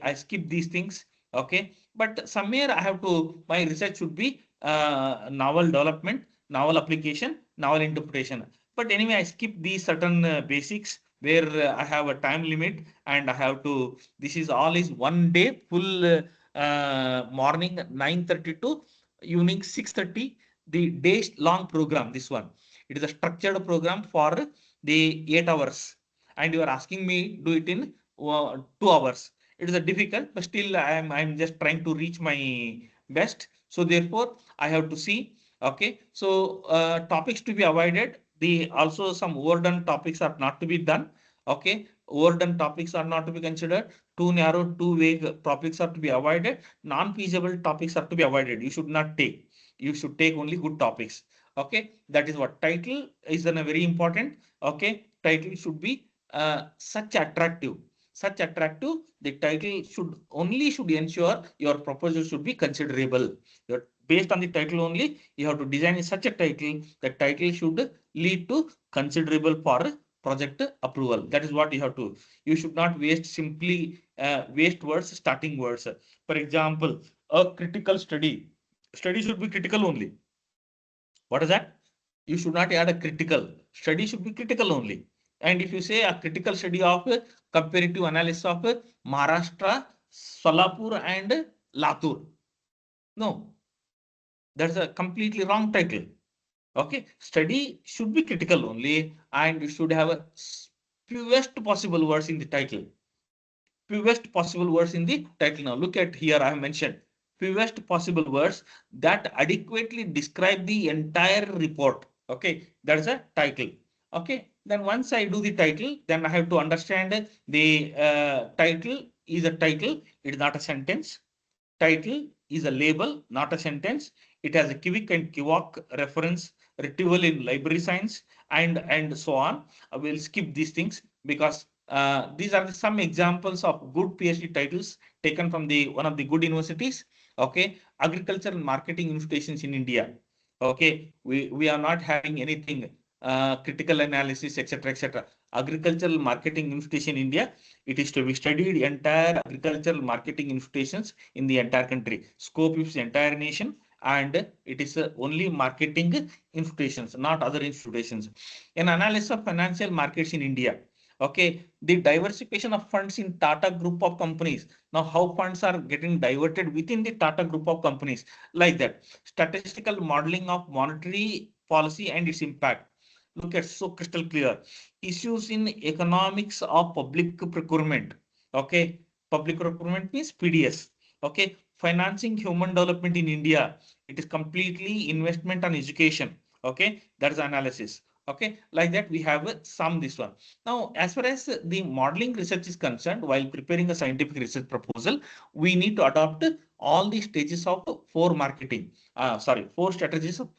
Speaker 2: I skip these things. Okay, but somewhere I have to. My research should be novel development, novel application, novel interpretation. But anyway, I skip these certain basics where I have a time limit and I have to. This is all is one day full. Morning 9:30 to evening 6:30, the day long program. This one, it is a structured program for the 8 hours, and you are asking me do it in 2 hours. It is a difficult, but still I'm just trying to reach my best. So therefore, I have to see. Okay, so topics to be avoided. The also some overdone topics are not to be done. Okay, overdone topics are not to be considered. Too narrow, too vague topics are to be avoided. Non-feasible topics are to be avoided. You should not take. You should take only good topics. Okay, that is what title is then a very important. Okay, title should be such attractive. Such attractive. The title should ensure your proposal should be considerable. Based on the title only, you have to design such a title. The title should lead to considerable for project approval. That is what you have to. You should not waste simply waste words, starting words. For example, a critical study. Study should be critical only. What is that? You should not add a critical. Study should be critical only. And if you say a critical study of comparative analysis of Maharashtra, Solapur, and Latur, no, that's a completely wrong title. Okay, study should be critical only, and you should have a fewest possible words in the title. Fewest possible words in the title. Now look at here, I have mentioned fewest possible words that adequately describe the entire report. Okay, that is a title. Okay, Then once I do the title, then I have to understand the title is a title. It is not a sentence. Title is a label, not a sentence. It has a Kivik and Kivok reference retrieval in library science and so on. I will skip these things because these are some examples of good PhD titles taken from the one of the good universities. Okay, agricultural marketing institutions in India. Okay, we are not having anything critical analysis, etc., etc. Agricultural marketing institution in India. It is to be studied entire agricultural marketing institutions in the entire country. Scope is the entire nation, and it is only marketing institutions, not other institutions. An analysis of financial markets in India. Okay, the diversification of funds in Tata group of companies. Now, how funds are getting diverted within the Tata group of companies, like that. Statistical modeling of monetary policy and its impact. Look at so crystal clear. Issues in economics of public procurement. Okay, public procurement means PDS. Okay, financing human development in India. It is completely investment on education. Okay, that is analysis. Okay, like that we have some this one. Now, as far as the modeling research is concerned, while preparing a scientific research proposal, we need to adopt all the stages of four strategies of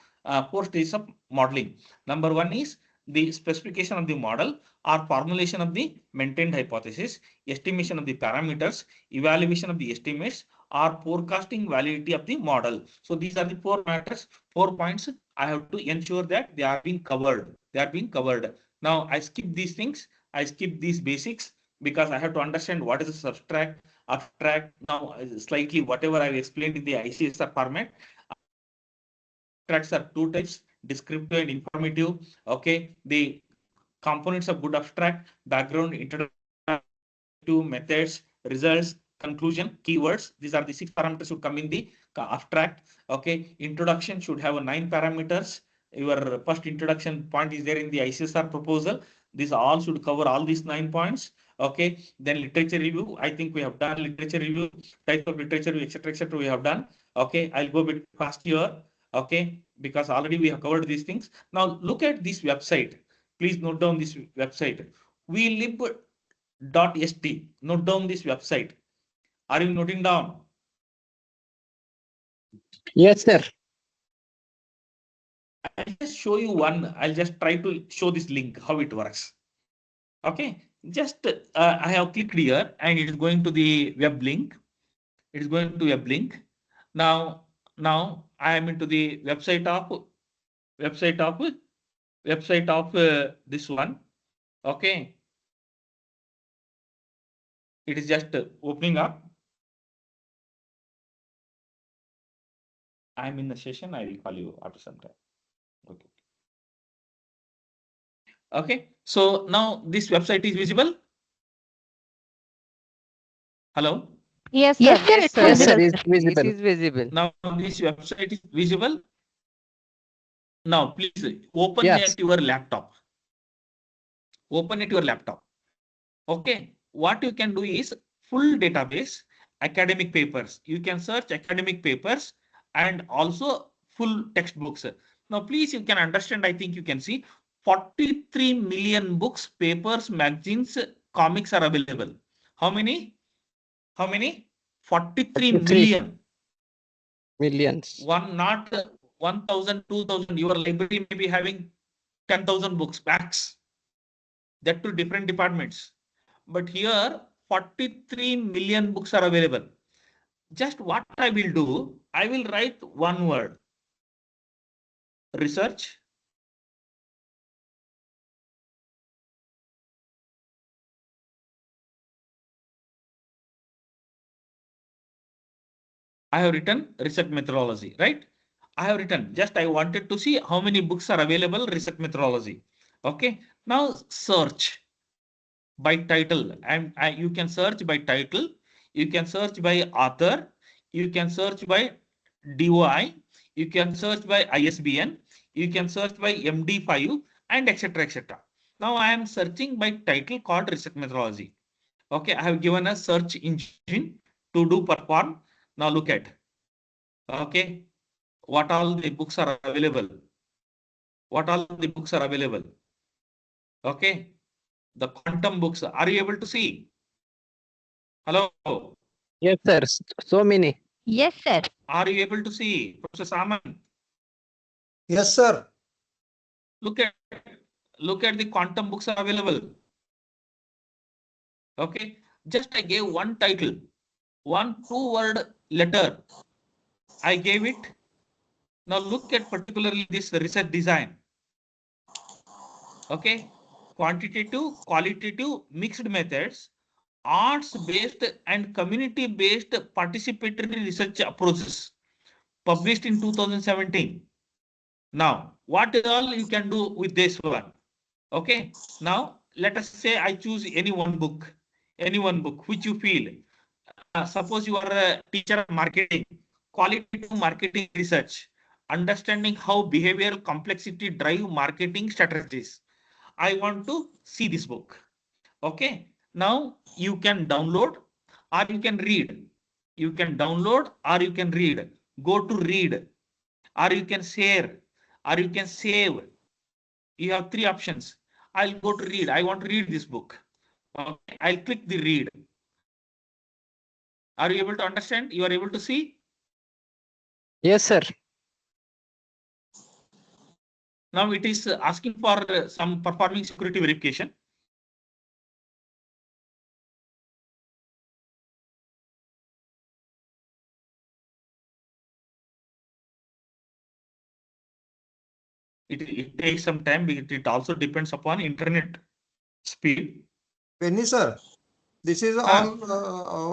Speaker 2: four stages of modeling. Number one is the specification of the model or formulation of the maintained hypothesis, estimation of the parameters, evaluation of the estimates, or forecasting validity of the model. So these are the four matters, 4 points. I have to ensure that they are being covered. They are being covered. Now I skip these things. I skip these basics because I have to understand what is the subtract, abstract. Now slightly whatever I've explained in the ICSR format. Abstracts are two types: descriptive and informative. Okay, the components of good abstract: background, introduction, methods, results, conclusion, keywords. These are the 6 parameters should come in the abstract. Okay, introduction should have a 9 parameters. Your first introduction point is there in the ICSR proposal. These all should cover all these 9 points. Okay, then literature review. I think we have done literature review, type of literature, etc., etc. We have done. Okay, I'll go a bit fast here. Okay, because already we have covered these things. Now look at this website. Please note down this website. WeLib.st. Note down this website. Are you noting down?
Speaker 4: Yes, sir.
Speaker 2: I'll just show you one. I'll just try to show this link, how it works. Okay, just I have clicked here and it is going to the web link. It is going to web link. Now I am into the website of this one. Okay, it is just opening up. I'm in the session. I will call you after some time. Okay. Okay. So now this website is visible. Hello.
Speaker 5: Yes,
Speaker 7: Yes,
Speaker 5: sir.
Speaker 7: sir,
Speaker 5: It's
Speaker 7: it's
Speaker 4: Yes, sir.
Speaker 5: visible,
Speaker 4: It's
Speaker 5: sir.
Speaker 7: It
Speaker 4: visible.
Speaker 7: is visible.
Speaker 2: Now this website is visible. Now please open
Speaker 4: Yes.
Speaker 2: at your laptop. Open at your laptop. Okay. What you can do is full database, academic papers. You can search academic papers and also full textbooks. Now please, you can understand. I think you can see 43 million books, papers, magazines, comics are available. How many? How many? 43
Speaker 4: 43
Speaker 2: million.
Speaker 4: millions.
Speaker 2: One, not 1,000, 2,000. Your library may be having 10,000 books max. That to different departments. But here 43 million books are available. Just what I will do, I will write one word: research. I have written research methodology, right? I have written, just I wanted to see how many books are available, research methodology. Okay, now search by title, and you can search by title, you can search by author, you can search by DOI, you can search by ISBN, you can search by MD5, and etc., etc. Now I am searching by title called research methodology. Okay, I have given a search engine to do perform. Now look at, okay, what all the books are available. What all the books are available. Okay. The quantum books. Are you able to see? Hello.
Speaker 4: Yes, sir. So many.
Speaker 5: Yes, sir.
Speaker 2: Are you able to see? Professor Saman,
Speaker 3: Yes, sir.
Speaker 2: look at the quantum books are available. Okay. Just I gave one title, one 2-word letter. I gave it. Now look at particularly this research design. Okay. Quantitative, qualitative, mixed methods, arts-based and community-based participatory research approaches, published in 2017. Now, what all you can do with this one? Okay. Now, let us say I choose any one book which you feel. Suppose you are a teacher of marketing, qualitative marketing research, understanding how behavioral complexity drive marketing strategies. I want to see this book. Okay. Now you can download or you can read. You can download or you can read. Go to read or you can share or you can save. You have 3 options. I'll go to read. I want to read this book. Okay. I'll click the read. Are you able to understand? You are able to see?
Speaker 4: Yes, sir.
Speaker 2: Now it is asking for some performing security verification. It takes some time. It also depends upon internet speed.
Speaker 3: Benni, sir. This is all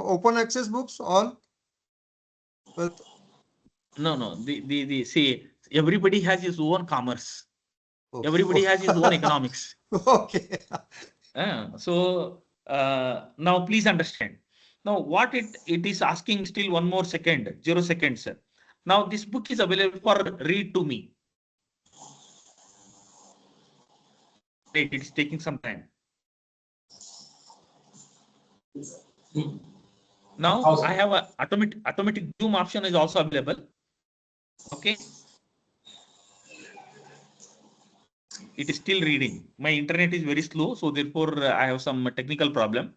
Speaker 3: open access books, all. With
Speaker 2: No. The see, everybody has his own commerce.
Speaker 3: oh,
Speaker 2: Everybody has his own economics.
Speaker 3: Okay.
Speaker 2: Now please understand. Now what it is asking still 1 more second, 0 seconds. Now this book is available for read to me. Wait, it's taking some time. Now I have a automatic zoom option is also available. Okay. It is still reading. My internet is very slow, so therefore I have some technical problem.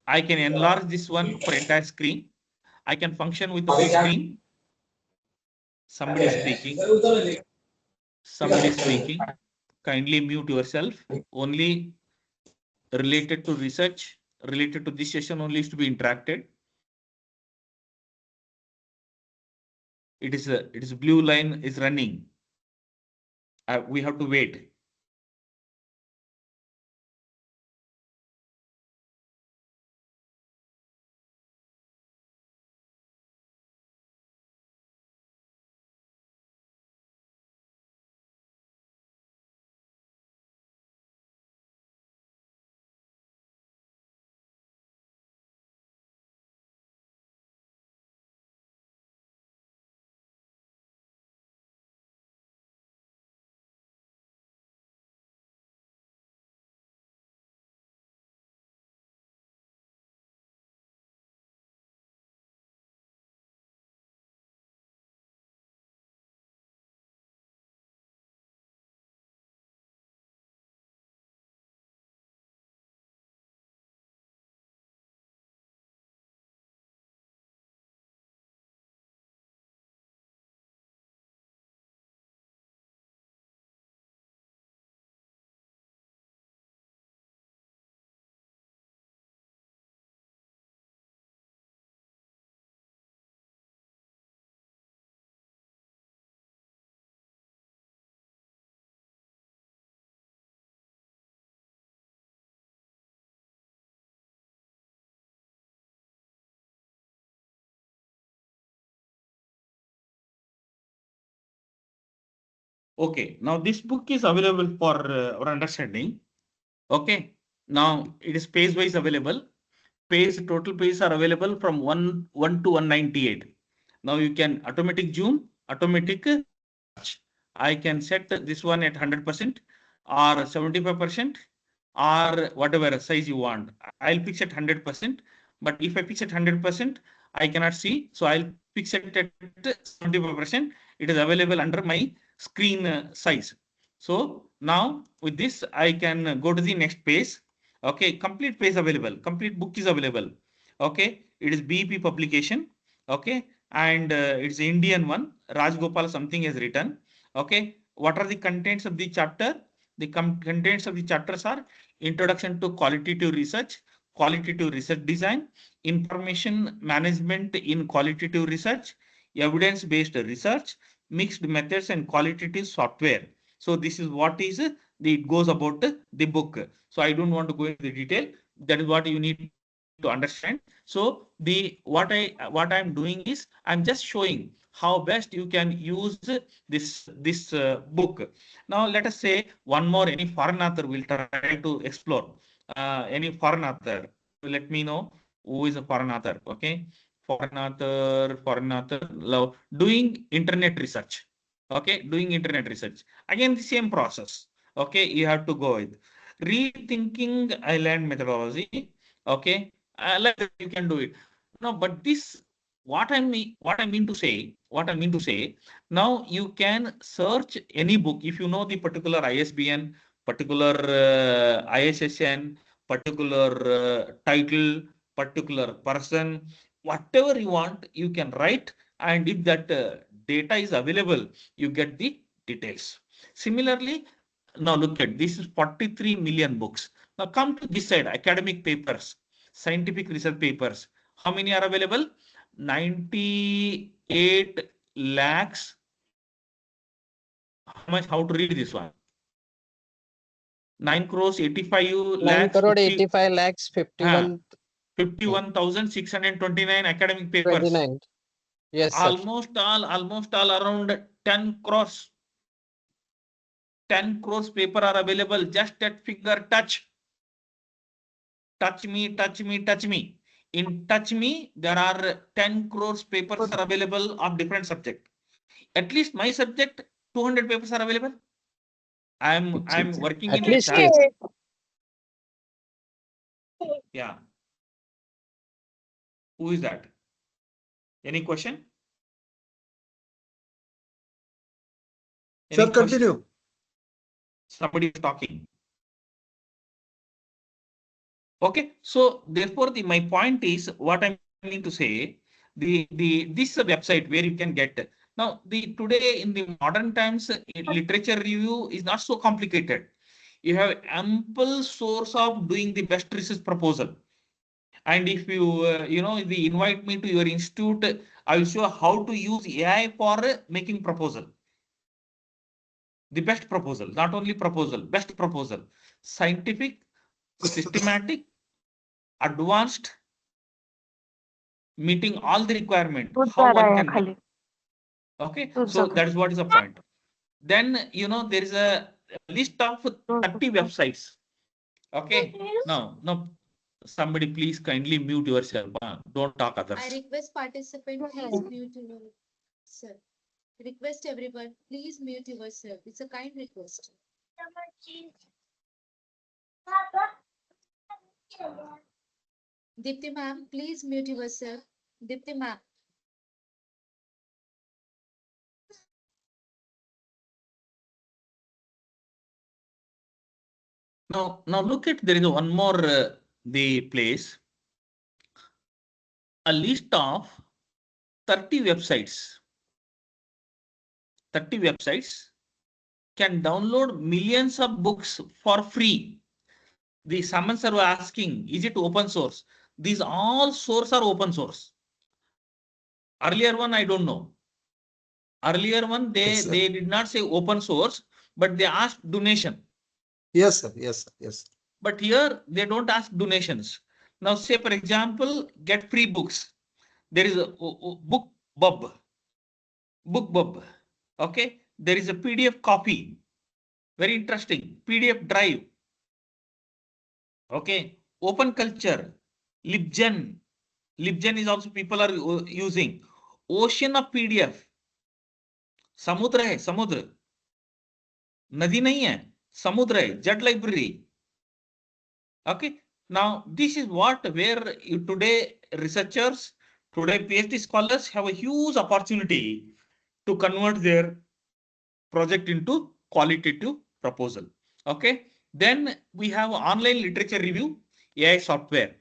Speaker 2: I can enlarge this one for entire screen. I can function with the full screen. Somebody is speaking. Somebody is speaking. Kindly mute yourself. Only related to research, related to this session only is to be interacted. It is blue line is running. We have to wait. Okay, now this book is available for our understanding. Okay, now it is page wise available. Total pages are available from 1 to 198. Now you can automatic zoom, automatic search. I can set this one at 100% or 75% or whatever size you want. I'll fix at 100%. But if I fix at 100%, I cannot see. So I'll fixed at 75%. It is available under my screen size. So now with this, I can go to the next page. Okay, complete page available. Complete book is available. Okay, it is BP publication. Okay, and it's Indian one. Rajgopal something has written. Okay, what are the contents of the chapter? The contents of the chapters are introduction to qualitative research design, information management in qualitative research, evidence-based research, mixed methods and qualitative software. So this is what is it goes about the book. So I don't want to go into the detail. That is what you need to understand. So what I'm doing is I'm just showing how best you can use this book. Now let us say one more any foreign author will try to explore. Any foreign author, let me know who is a foreign author. Okay, foreign author doing internet research. Okay, doing internet research. Again, the same process. Okay, you have to go with rethinking island methodology. Okay, like that you can do it. No, but this what I mean to say. Now you can search any book if you know the particular ISBN, particular ISSN, particular title, particular person, whatever you want, you can write, and if that data is available, you get the details. Similarly, now look at this is 43 million books. Now come to this side, academic papers, scientific research papers. How many are available? 98 lakhs. How much? How to read this one? 9 crores 85
Speaker 4: 9
Speaker 2: lakhs
Speaker 4: crore
Speaker 2: 50,
Speaker 4: 85 lakhs 51
Speaker 2: 51,629 academic papers.
Speaker 4: 29. Yes, sir.
Speaker 2: Almost all around 10 crores. 10 crores paper are available just at finger touch. Touch me. In touch me, there are 10 crores papers are available of different subject. At least my subject, 200 papers are available. I'm working
Speaker 4: At
Speaker 2: in
Speaker 4: least,
Speaker 2: HR.
Speaker 4: yes.
Speaker 2: Yeah. Who is that? Any question?
Speaker 3: Sir, continue.
Speaker 2: Somebody is talking. Okay, so therefore my point is what I'm meaning to say, this is a website where you can get. Now today in the modern times, literature review is not so complicated. You have ample source of doing the best research proposal. And if you they invite me to your institute, I will show how to use AI for making proposal. The best proposal, not only proposal, best proposal, scientific, systematic, advanced, meeting all the requirement, how one can make. Okay, so that is what is the point. Then there is a list of 30 websites. Okay, now somebody please kindly mute yourself. Don't talk others.
Speaker 1: I request participant please mute yourself. Request everyone please mute yourself. It's a kind request. Dipti ma'am, please mute yourself. Dipti ma'am.
Speaker 2: Now look at, there is one more the place, a list of 30 websites. 30 websites can download millions of books for free. The summons are asking, is it open source? These all source are open source. Earlier one, I don't know. Earlier one, they did not say open source, but they asked donation.
Speaker 3: Yes, sir. Yes, sir. Yes.
Speaker 2: But here they don't ask donations. Now, say for example, get free books. There is a BookBub. Okay, there is a PDF copy. Very interesting. PDF drive. Okay, open culture, LibGen. LibGen is also people are using. Ocean of PDF. समुद्र है, समुद्र नदी नहीं है, समुद्र है, jet library. Okay, now this is what where today researchers, Today, PhD scholars have a huge opportunity to convert their project into qualitative proposal. Okay. Then we have online literature review, AI software.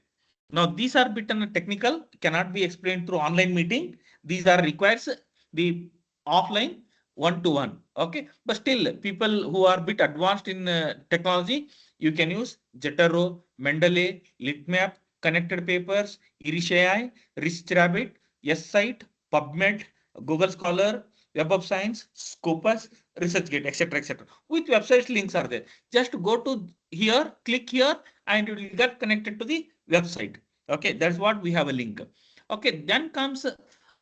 Speaker 2: Now, these are bit technical, cannot be explained through online meeting. These are requires the offline one-to-one. Okay. But still, people who are bit advanced in technology, you can use Jetaro, Mendeley, Litmap, Connected Papers, Irish AI, Rich Rabbit, YesSite, PubMed, Google Scholar, Web of Science, Scopus, ResearchGate, etc., etc. Which website links are there? Just go to here, click here, and you will get connected to the website. Okay, that's what we have a link. Okay, then comes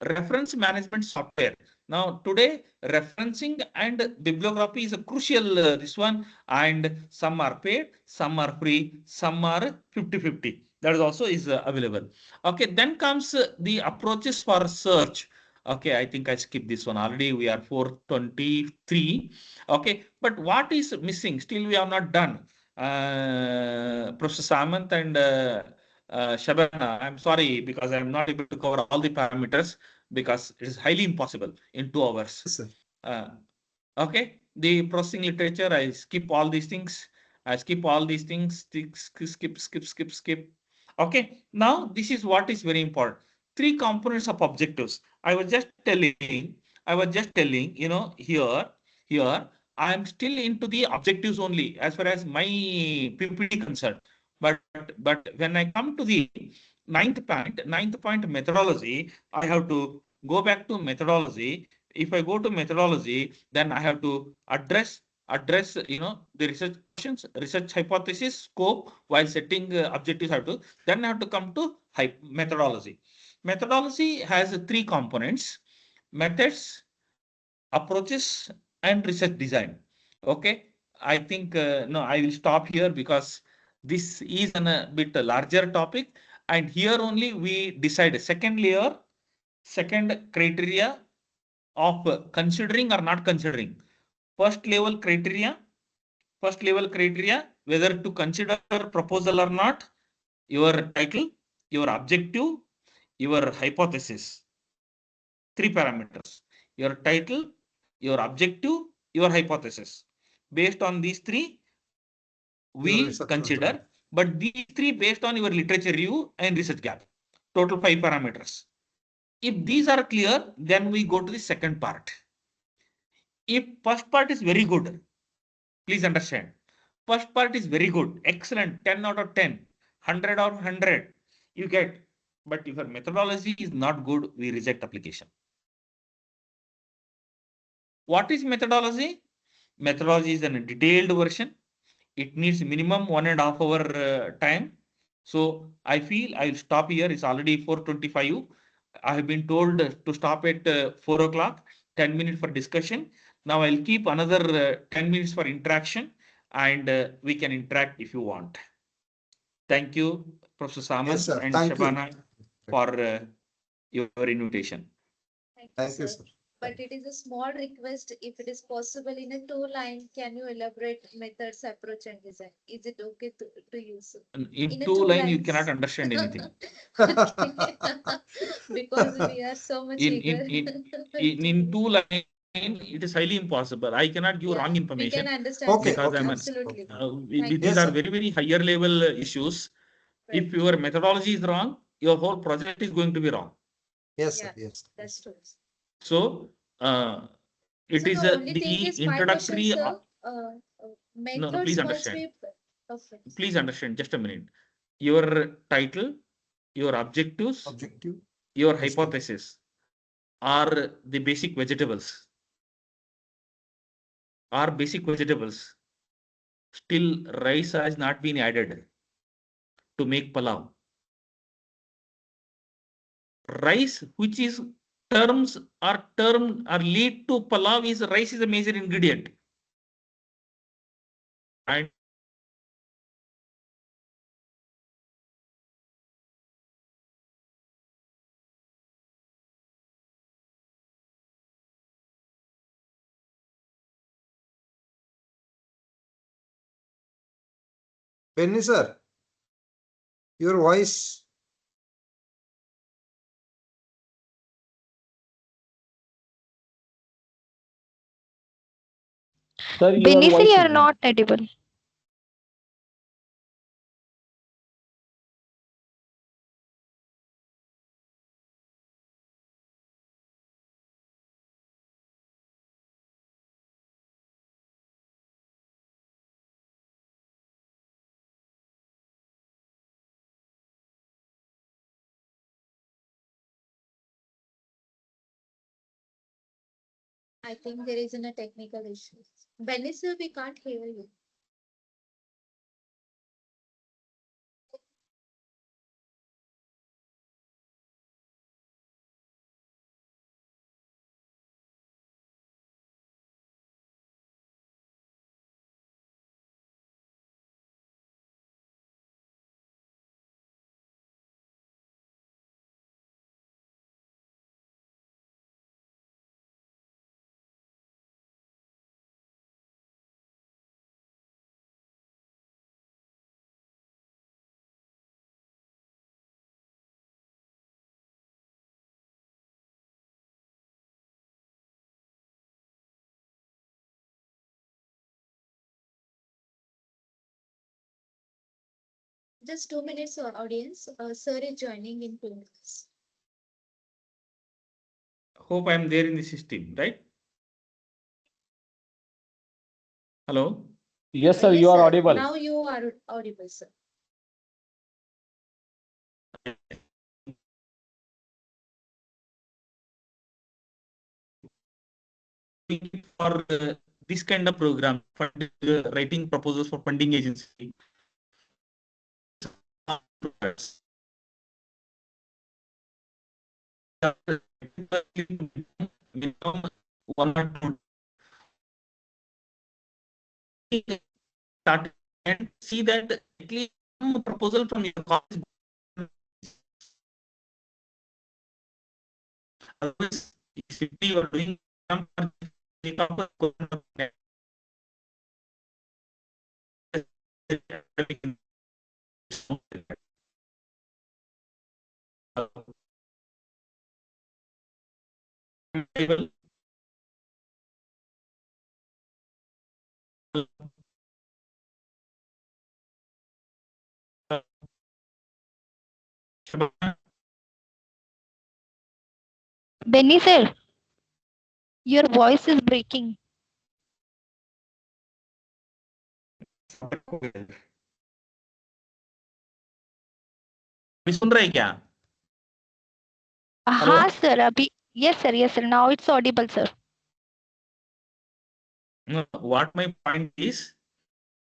Speaker 2: reference management software. Now, today, referencing and bibliography is a crucial this one, and some are paid, some are free, some are 50-50. That is also is available. Okay, then comes the approaches for search. Okay, I think I skipped this one already. We are 423. Okay, but what is missing? Still, we have not done. Professor Samant and Shabana, I'm sorry because I'm not able to cover all the parameters because it is highly impossible in 2 hours.
Speaker 3: Yes, sir.
Speaker 2: Uh, okay, the processing literature, I skip all these things. I skip all these things. Skip. Okay, now this is what is very important. Three components of objectives. Here, I am still into the objectives only as far as my PPT concerned. But when I come to the ninth point methodology, I have to go back to methodology. If I go to methodology, then I have to address the research questions, research hypothesis, scope while setting objectives. Then I have to come to methodology. Methodology has three components: methods, approaches, and research design. Okay, I think no, I will stop here because this is a bit larger topic, and here only we decide second layer, second criteria of considering or not considering. First level criteria, whether to consider proposal or not, your title, your objective, your hypothesis. Three parameters: your title, your objective, your hypothesis. Based on these three, we consider, but these three based on your literature review and research gap. Total 5 parameters. If these are clear, then we go to the second part. If first part is very good, please understand. First part is very good, excellent, 10 out of 10, 100 out of 100, you get. But if your methodology is not good, we reject application. What is methodology? Methodology is a detailed version. It needs minimum 1.5 hour time. So I feel I will stop here. It's already 4:25. I have been told to stop at 4 o'clock, 10 minutes for discussion. Now I'll keep another 10 minutes for interaction, and we can interact if you want. Thank you, Professor Samant and Shabana, for your invitation.
Speaker 3: Thank you, sir.
Speaker 1: But it is a small request. If it is possible in a 2 line, can you elaborate methods, approach, and design? Is it okay to use?
Speaker 2: In 2 lines, you cannot understand anything.
Speaker 1: Because we are so much eager.
Speaker 2: In 2 lines, it is highly impossible. I cannot give wrong information.
Speaker 1: We can understand.
Speaker 3: Okay,
Speaker 2: because
Speaker 3: okay.
Speaker 1: Absolutely.
Speaker 2: These are very, very higher level issues.
Speaker 1: Right.
Speaker 2: If your methodology is wrong, your whole project is going to be wrong.
Speaker 3: Yes, sir. Yes.
Speaker 1: That's true.
Speaker 2: So it
Speaker 1: So
Speaker 2: is
Speaker 1: the only thing
Speaker 2: the
Speaker 1: is my question,
Speaker 2: introductory.
Speaker 1: sir.
Speaker 2: No,
Speaker 1: Methods
Speaker 2: please
Speaker 1: must
Speaker 2: understand.
Speaker 1: be perfect.
Speaker 2: Please understand. Just a minute. Your title, your objectives,
Speaker 3: Objective.
Speaker 2: your hypothesis are the basic vegetables. Still, rice has not been added to make palau. Rice, which is termed or lead to palau, is rice is a major ingredient. And
Speaker 3: Benni, sir, your voice
Speaker 6: Sir, your
Speaker 5: Benni sir,
Speaker 6: voice
Speaker 5: you
Speaker 6: is
Speaker 5: are not audible.
Speaker 1: I think there is a technical issue. Benny sir, we can't hear you. Just 2 minutes, audience. Sir is joining in 2 minutes.
Speaker 2: Hope I am there in the system, right? Hello?
Speaker 6: Yes, sir,
Speaker 1: Yes,
Speaker 6: you are
Speaker 1: sir.
Speaker 6: audible.
Speaker 1: Now you are audible, sir.
Speaker 2: For this kind of program, writing proposals for funding agency. One or two start and see that at least some proposal from your college. Otherwise, if you are doing some
Speaker 5: Benni sir, your voice is breaking.
Speaker 2: सुन रहे क्या?
Speaker 5: हाँ sir, अभी yes sir, now it's audible sir.
Speaker 2: No, what my point is,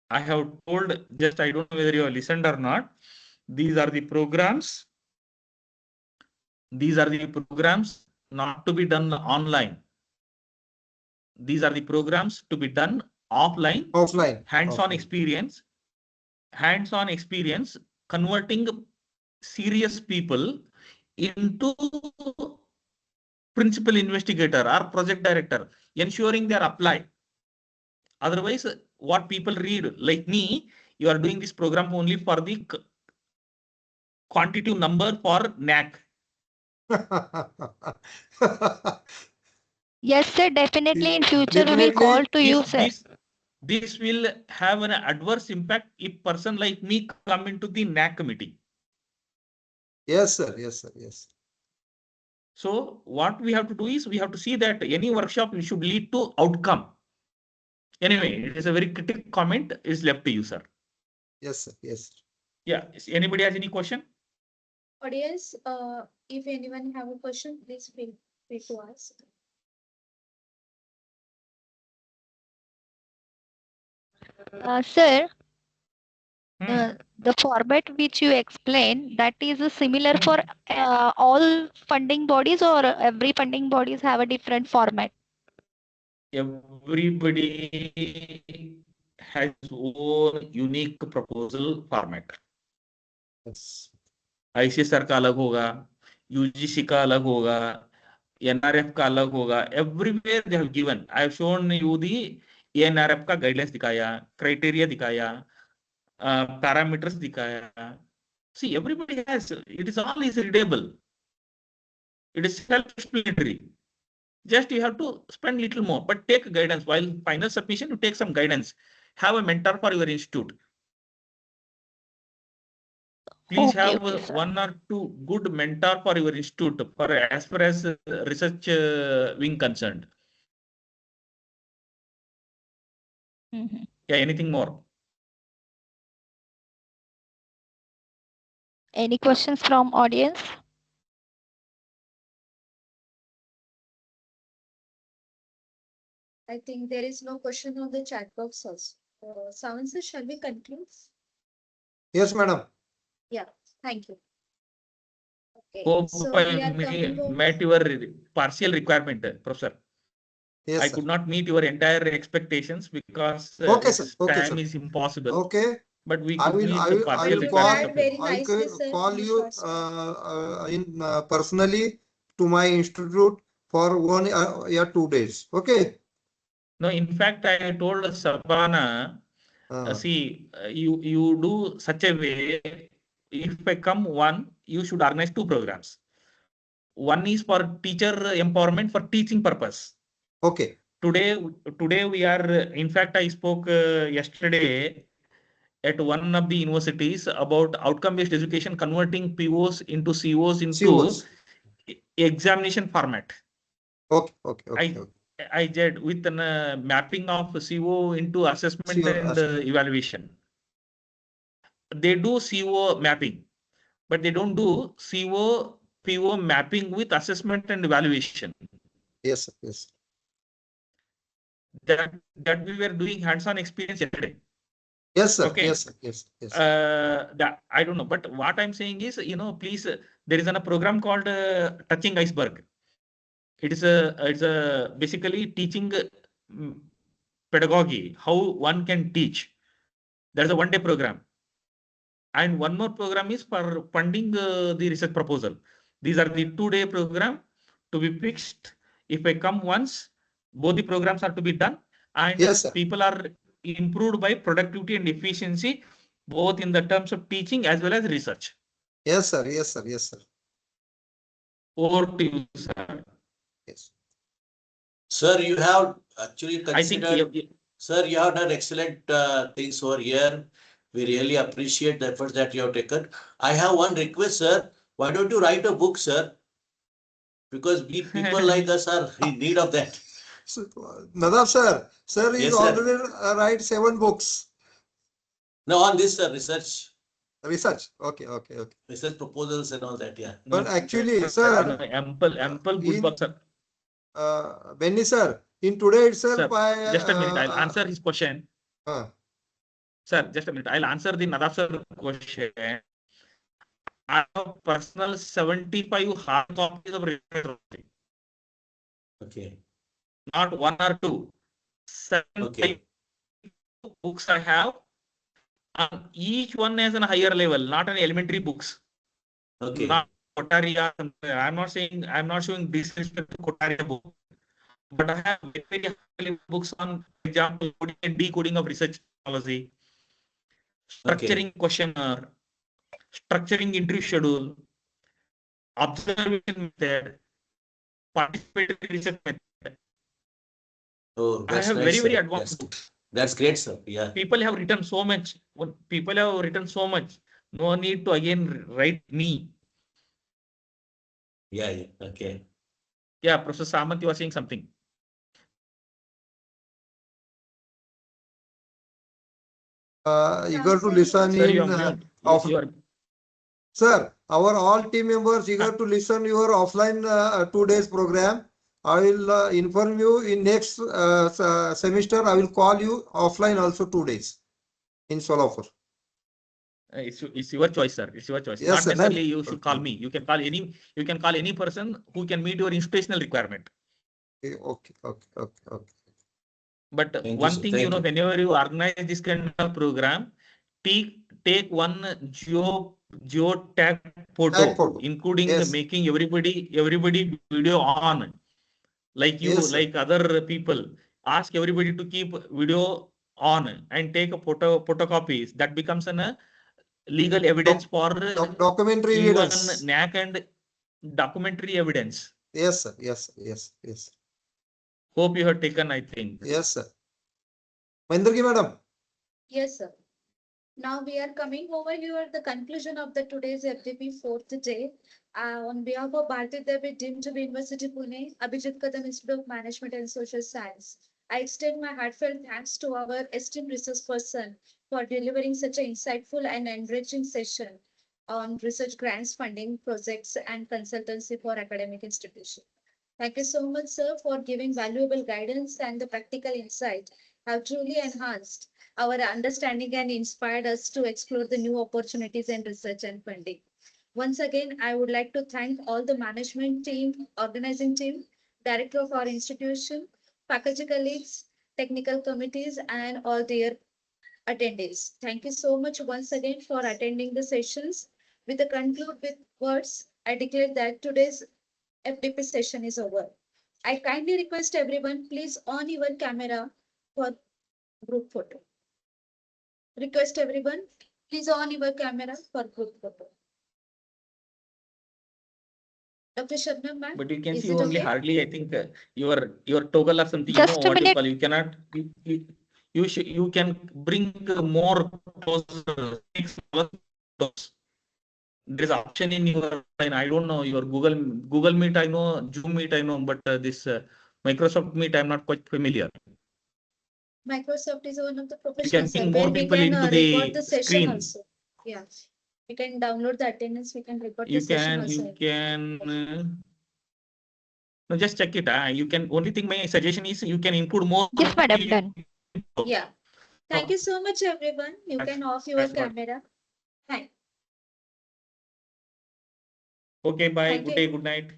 Speaker 2: I have told, just I don't know whether you have listened or not. These are the programs. These are the programs not to be done online. These are the programs to be done offline.
Speaker 3: Offline.
Speaker 2: Hands-on
Speaker 3: Offline.
Speaker 2: experience. Hands-on experience converting serious people into principal investigator or project director, ensuring they are applied. Otherwise, what people read, like me, you are doing this program only for the quantitative number for NAC.
Speaker 5: Yes sir, definitely in future we will call to you sir.
Speaker 2: This will have an adverse impact if person like me come into the NAC committee.
Speaker 3: Yes, sir. Yes, sir. Yes.
Speaker 2: So what we have to do is we have to see that any workshop should lead to outcome. Anyway, it is a very critical comment. Is left to you, sir.
Speaker 3: Yes, sir. Yes.
Speaker 2: Yeah. Anybody has any question?
Speaker 1: Audience, if anyone have a question, please feel free to ask.
Speaker 5: Sir, the format which you explained, that is similar for all funding bodies, or every funding bodies have a different format?
Speaker 2: Everybody has own unique proposal format.
Speaker 3: Yes.
Speaker 2: ICSR का अलग होगा, UGC का अलग होगा, NRF का अलग होगा. Everywhere they have given. I have shown you the NRF का guidelines दिखाया, criteria दिखाया, parameters दिखाया. See, everybody has. It is all is readable. It is self-explanatory. Just you have to spend little more, but take guidance. While final submission, you take some guidance. Have a mentor for your institute. Please
Speaker 5: Okay,
Speaker 2: have
Speaker 5: okay, sir.
Speaker 2: one or two good mentor for your institute for as far as research wing concerned.
Speaker 5: Mhm.
Speaker 2: Yeah, anything more?
Speaker 5: Any questions from audience?
Speaker 1: I think there is no question on the chat box also. Savan sir, shall we conclude?
Speaker 3: Yes, madam.
Speaker 1: Yeah, thank you. Okay,
Speaker 2: Hope
Speaker 1: so we are coming on.
Speaker 2: met your partial requirement, Professor.
Speaker 3: Yes,
Speaker 2: I
Speaker 3: sir.
Speaker 2: could not meet your entire expectations because
Speaker 3: Okay, sir.
Speaker 2: this
Speaker 3: Okay,
Speaker 2: time
Speaker 3: sir.
Speaker 2: is impossible.
Speaker 3: Okay.
Speaker 2: But we
Speaker 3: I
Speaker 2: could
Speaker 3: will,
Speaker 2: meet
Speaker 3: I
Speaker 2: the
Speaker 3: will, I
Speaker 2: partial
Speaker 3: will
Speaker 1: You
Speaker 3: call,
Speaker 2: requirement
Speaker 1: had
Speaker 2: of you.
Speaker 1: very
Speaker 3: I
Speaker 1: nicely,
Speaker 3: will
Speaker 1: sir,
Speaker 3: call
Speaker 1: in a
Speaker 3: you
Speaker 1: short time.
Speaker 3: in personally to my institute for 1 or 2 days. Okay.
Speaker 2: No, in fact, I told Sabana, see, you do such a way. If I come one, you should organize two programs. One is for teacher empowerment for teaching purpose.
Speaker 3: Okay.
Speaker 2: Today we are. In fact, I spoke yesterday at one of the universities about outcome-based education, converting POs into COs into
Speaker 3: COs.
Speaker 2: examination format.
Speaker 3: Okay. Okay. Okay.
Speaker 2: I did with an mapping of CO into assessment
Speaker 3: CO
Speaker 2: and evaluation. They do CO mapping, but they don't do CO PO mapping with assessment and evaluation.
Speaker 3: Yes, sir. Yes.
Speaker 2: That we were doing hands-on experience yesterday.
Speaker 3: Yes, sir.
Speaker 2: Okay.
Speaker 3: Yes, sir. Yes. Yes.
Speaker 2: That I don't know, but what I'm saying is, please, there is a program called Touching Iceberg. It's a basically teaching pedagogy, how one can teach. There's a one-day program. And one more program is for funding the research proposal. These are the 2-day program to be fixed. If I come once, both the programs are to be done, and
Speaker 3: Yes, sir.
Speaker 2: people are improved by productivity and efficiency, both in the terms of teaching as well as research.
Speaker 3: Yes, sir. Yes, sir. Yes, sir.
Speaker 2: Over to you, sir.
Speaker 3: Yes.
Speaker 8: Sir, you have actually
Speaker 2: I think
Speaker 8: considered, sir, you have done excellent things over here. We really appreciate the efforts that you have taken. I have one request, sir. Why don't you write a book, sir? Because we people like us are in need of that.
Speaker 3: So, Nadab sir, sir is
Speaker 8: Yes, sir.
Speaker 3: already write 7 books.
Speaker 8: No, on this research
Speaker 3: Research. Okay. Okay. Okay.
Speaker 8: research proposals and all that, yeah.
Speaker 3: But actually, sir,
Speaker 2: ample good work, sir.
Speaker 3: Benni sir, in today itself,
Speaker 2: Sir, just a minute, I'll answer his question. Sir, just a minute, I'll answer the Nadab sir question. I have personal 75 hard copies of report.
Speaker 8: Okay.
Speaker 2: Not one or two. 75 books I have. Each one is on a higher level, not an elementary books.
Speaker 8: Okay.
Speaker 2: Not Kotaria. I'm not showing disrespect to Kotaria book. But I have very high books on, for example, coding and decoding of research technology, structuring questionnaire, structuring interview schedule, observation method, participatory research method.
Speaker 8: Oh,
Speaker 2: I
Speaker 8: that's
Speaker 2: have
Speaker 8: nice,
Speaker 2: very, very
Speaker 8: sir.
Speaker 2: advanced books.
Speaker 8: That's great, sir. Yeah.
Speaker 2: People have written so much. People have written so much. No need to again write me.
Speaker 8: Yeah, yeah. Okay.
Speaker 2: Yeah, Professor Samant, you are saying something.
Speaker 3: Eager to listen
Speaker 2: Sir, you
Speaker 3: in.
Speaker 2: are mute. You are.
Speaker 3: Sir, our all team members eager to listen your offline 2 days program. I will inform you in next semester. I will call you offline also 2 days in Solapur.
Speaker 2: It's your choice, sir. It's your choice.
Speaker 3: Yes,
Speaker 2: Not
Speaker 3: sir.
Speaker 2: necessarily you should call me. You can call any person who can meet your institutional requirement.
Speaker 3: Okay.
Speaker 2: But
Speaker 8: Thank
Speaker 2: one
Speaker 8: you,
Speaker 2: thing,
Speaker 8: Thank you.
Speaker 2: whenever you organize this kind of program, take one geo tag photo, including
Speaker 3: Yes.
Speaker 2: making everybody video on, like you,
Speaker 3: Yes,
Speaker 2: like other people. Ask everybody to keep video on and take a photocopies. That becomes a legal evidence for
Speaker 3: documentary
Speaker 2: even
Speaker 3: evidence.
Speaker 2: NAC and documentary evidence.
Speaker 3: Yes, sir. Yes.
Speaker 2: Hope you have taken, I think.
Speaker 3: Yes, sir. Mahendraji madam.
Speaker 1: Yes, sir. Now we are coming over here the conclusion of the today's FDP fourth day. On behalf of Bharati Devi Deemed to be University Pune, Abhijit Kadam Institute of Management and Social Science, I extend my heartfelt thanks to our esteemed resource person for delivering such an insightful and enriching session on research grants, funding, projects, and consultancy for academic institutions. Thank you so much, sir, for giving valuable guidance and the practical insight have truly enhanced our understanding and inspired us to explore the new opportunities in research and funding. Once again, I would like to thank all the management team, organizing team, director of our institution, faculty colleagues, technical committees, and all their attendees. Thank you so much once again for attending the sessions. With the conclude with words, I declare that today's FDP session is over. I kindly request everyone, please on your camera for group photo. Request everyone, please on your camera for group photo. Dr. Shabnam, ma'am,
Speaker 2: But you can
Speaker 1: is
Speaker 2: see
Speaker 1: it
Speaker 2: only
Speaker 1: okay?
Speaker 2: hardly, I think, your toggle or something,
Speaker 5: Just a
Speaker 2: what you
Speaker 5: minute.
Speaker 2: call, you cannot, you can bring more closer, there's an option in your, and I don't know, your Google Meet, I know, Zoom Meet, I know, but this Microsoft Meet, I'm not quite familiar.
Speaker 1: Microsoft is one of the
Speaker 2: You
Speaker 1: professional,
Speaker 2: can
Speaker 1: sir,
Speaker 2: bring
Speaker 1: where
Speaker 2: more
Speaker 1: we
Speaker 2: people
Speaker 1: can
Speaker 2: into
Speaker 1: record
Speaker 2: the
Speaker 1: the session
Speaker 2: screen.
Speaker 1: also. Yeah, we can download the attendance, we can record the
Speaker 2: You
Speaker 1: session
Speaker 2: can,
Speaker 1: also.
Speaker 2: no, just check it. You can, only thing my suggestion is you can include more.
Speaker 5: Yes, madam, done.
Speaker 1: Yeah. Thank you so much, everyone. You can off your
Speaker 2: That's what.
Speaker 1: camera. Thank.
Speaker 2: Okay, bye.
Speaker 1: Thank
Speaker 2: Good
Speaker 1: you.
Speaker 2: day, good night.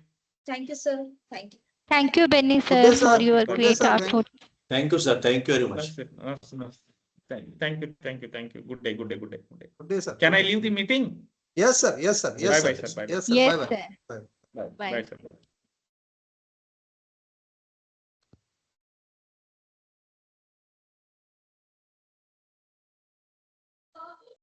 Speaker 1: Thank you, sir. Thank you.
Speaker 5: Thank you, Benni,
Speaker 3: Good day,
Speaker 5: sir, for
Speaker 3: sir.
Speaker 5: your
Speaker 3: Good day,
Speaker 5: great
Speaker 3: sir.
Speaker 5: output.
Speaker 8: Thank you, sir. Thank you very much.
Speaker 2: Thank you. Good day.
Speaker 3: Good day, sir.
Speaker 2: Can I leave the meeting?
Speaker 3: Yes, sir. Yes, sir. Yes,
Speaker 2: Bye,
Speaker 3: sir.
Speaker 2: sir. Bye.
Speaker 3: Yes, sir.
Speaker 5: Yes,
Speaker 3: Bye,
Speaker 5: sir.
Speaker 3: bye.
Speaker 2: Bye,
Speaker 5: Bye.
Speaker 2: sir.